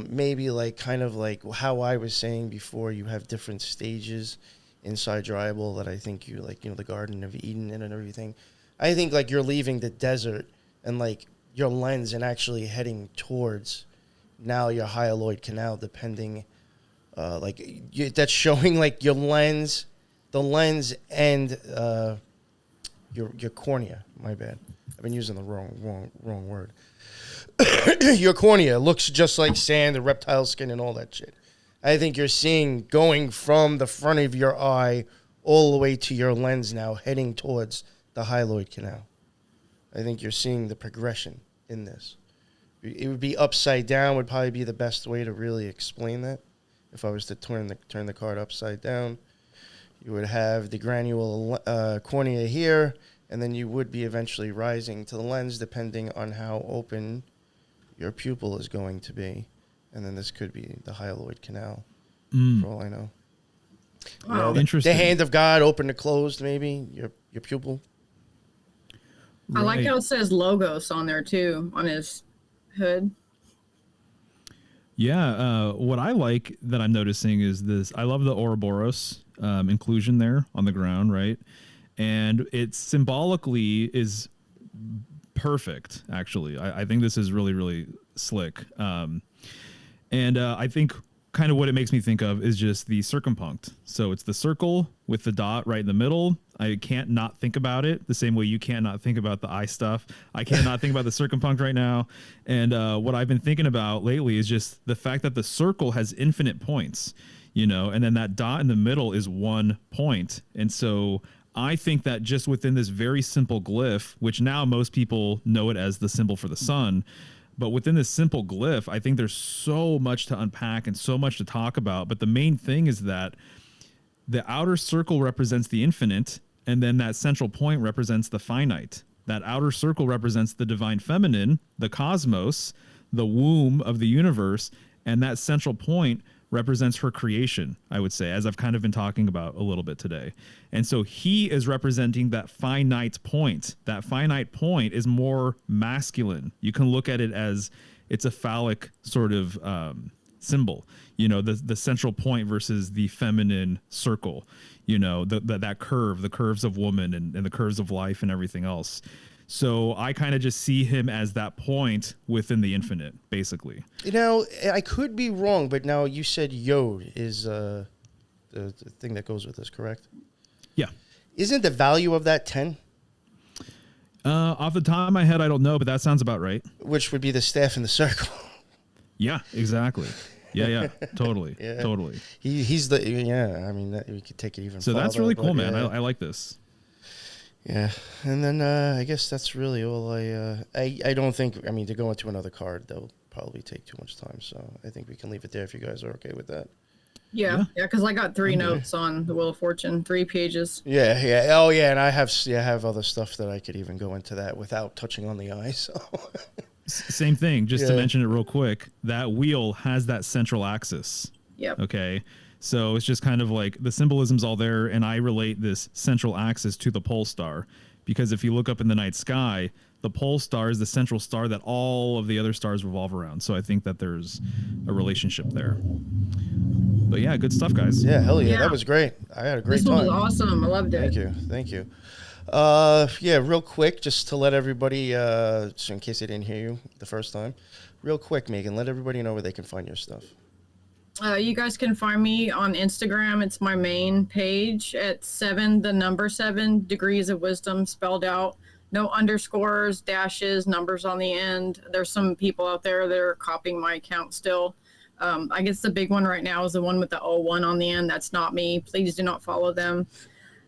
maybe like kind of like how I was saying before, you have different stages inside your eyeball that I think you like, the Garden of Eden and everything. I think like you're leaving the desert and like your lens and actually heading towards now your hyaloid canal, depending, that's showing like your lens, the lens and your cornea. My bad. I've been using the wrong word. Your cornea looks just like sand, the reptile skin, and all that shit. I think you're seeing going from the front of your eye all the way to your lens now, heading towards the hyaloid canal. I think you're seeing the progression in this. It would be upside down would probably be the best way to really explain that. If I was to turn the card upside down, you would have the granule cornea here, and then you would be eventually rising to the lens depending on how open your pupil is going to be. And then this could be the hyaloid canal, for all I know. Wow. Interesting. The hand of God, open to closed, maybe, your pupil. I like how it says Logos on there too, on his hood. Yeah, what I like that I'm noticing is this. I love the Ouroboros inclusion there on the ground, right? And it symbolically is perfect, actually. I think this is really, really slick. And I think kind of what it makes me think of is just the circumpunct. So it's the circle with the dot right in the middle. I can't not think about it the same way you can't not think about the eye stuff. I can't not think about the circumpunct right now. And what I've been thinking about lately is just the fact that the circle has infinite points, and then that dot in the middle is 1 point. And so I think that just within this very simple glyph, which now most people know it as the symbol for the sun, but within this simple glyph, I think there's so much to unpack and so much to talk about. But the main thing is that the outer circle represents the infinite, and then that central point represents the finite. That outer circle represents the divine feminine, the cosmos, the womb of the universe, and that central point represents her creation, I would say, as I've kind of been talking about a little bit today. And so he is representing that finite point. That finite point is more masculine. You can look at it as it's a phallic sort of symbol, the central point versus the feminine circle, that curve, the curves of woman and the curves of life and everything else. So I kind of just see him as that point within the infinite, basically. I could be wrong, but now you said Yod is the thing that goes with this, correct? Yeah. Isn't the value of that 10? Off the top of my head, I don't know, but that sounds about right. Which would be the staff in the circle. Yeah, exactly. Yeah, totally. Yeah. Totally. He's the, I mean, we could take it even so farther. That's really cool, man. Yeah. I like this. Yeah. And then I guess that's really all I don't think, I mean, to go into another card, that'll probably take too much time. So I think we can leave it there if you guys are okay with that. Yeah, because I got 3 notes on the Wheel of Fortune, 3 pages. Yeah. Oh, yeah, and I have other stuff that I could even go into that without touching on the eye, so... Same thing, just to mention it real quick, that wheel has that central axis. Yep. Okay, so it's just kind of like the symbolism's all there, and I relate this central axis to the pole star, because if you look up in the night sky, the pole star is the central star that all of the other stars revolve around. So I think that there's a relationship there. But yeah, good stuff, guys. Yeah, hell yeah, that was great. I had a great time. This one was awesome. I loved it. Thank you. Yeah, real quick, just to let everybody, so in case they didn't hear you the first time, real quick, Megan, let everybody know where they can find your stuff. You guys can find me on Instagram. It's my main page at 7 degrees of wisdom spelled out. No underscores, dashes, numbers on the end. There's some people out there that are copying my account still. I guess the big one right now is the one with the 01 on the end. That's not me. Please do not follow them.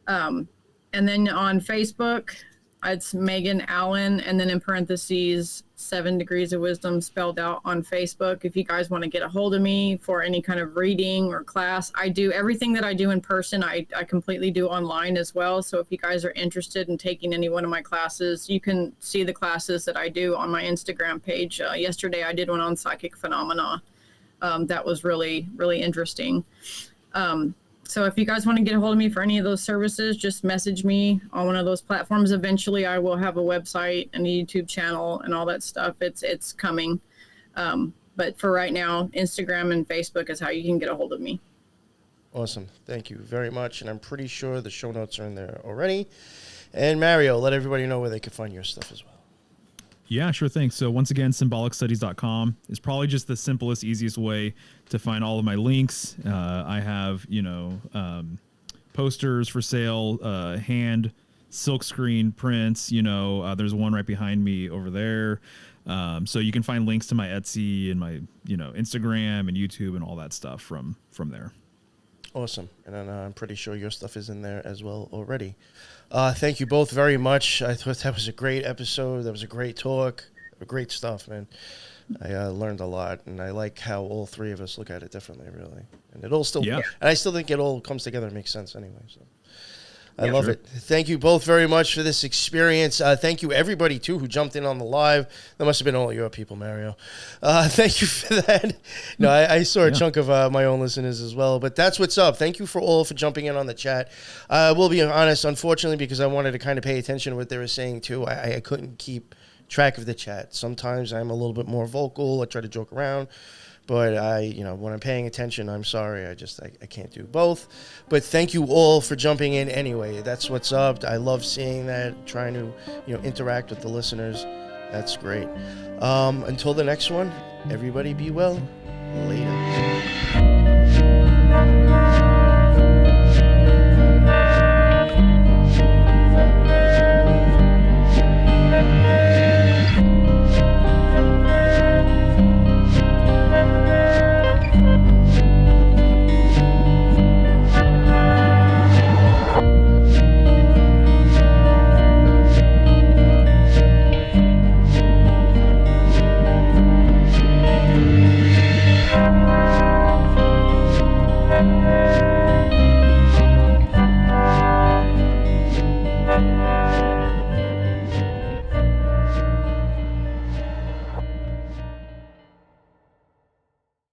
And then on Facebook, it's Megan Allen, and then in parentheses, 7 degrees of wisdom spelled out on Facebook. If you guys want to get a hold of me for any kind of reading or class, I do everything that I do in person. I completely do online as well. So if you guys are interested in taking any one of my classes, you can see the classes that I do on my Instagram page. Yesterday, I did one on psychic phenomena. That was really, really interesting. So if you guys want to get a hold of me for any of those services, just message me on one of those platforms. Eventually, I will have a website and a YouTube channel and all that stuff. It's coming. But for right now, Instagram and Facebook is how you can get a hold of me. Awesome. Thank you very much. And I'm pretty sure the show notes are in there already. And Mario, let everybody know where they can find your stuff as well. Yeah, sure thing. So once again, symbolicstudies.com is probably just the simplest, easiest way to find all of my links. I have, posters for sale, hand silkscreen prints, there's one right behind me over there. So you can find links to my Etsy and my, Instagram and YouTube and all that stuff from there. Awesome. And then I'm pretty sure your stuff is in there as well already. Thank you both very much. I thought that was a great episode. That was a great talk. Great stuff, man. I learned a lot, and I like how all three of us look at it differently, really. And it all still, and I still think it all comes together and makes sense anyway. So I love it. Thank you both very much for this experience. Thank you, everybody, too, who jumped in on the live. That must have been all your people, Mario. Thank you for that. No, I saw a chunk of my own listeners as well. But that's what's up. Thank you for all for jumping in on the chat. I will be honest, unfortunately, because I wanted to kind of pay attention to what they were saying, too. I couldn't keep track of the chat. Sometimes I'm a little bit more vocal. I try to joke around. But when I'm paying attention, I'm sorry. I can't do both. But thank you all for jumping in anyway. That's what's up. I love seeing that, trying to, interact with the listeners. That's great. Until the next one, everybody be well. Later.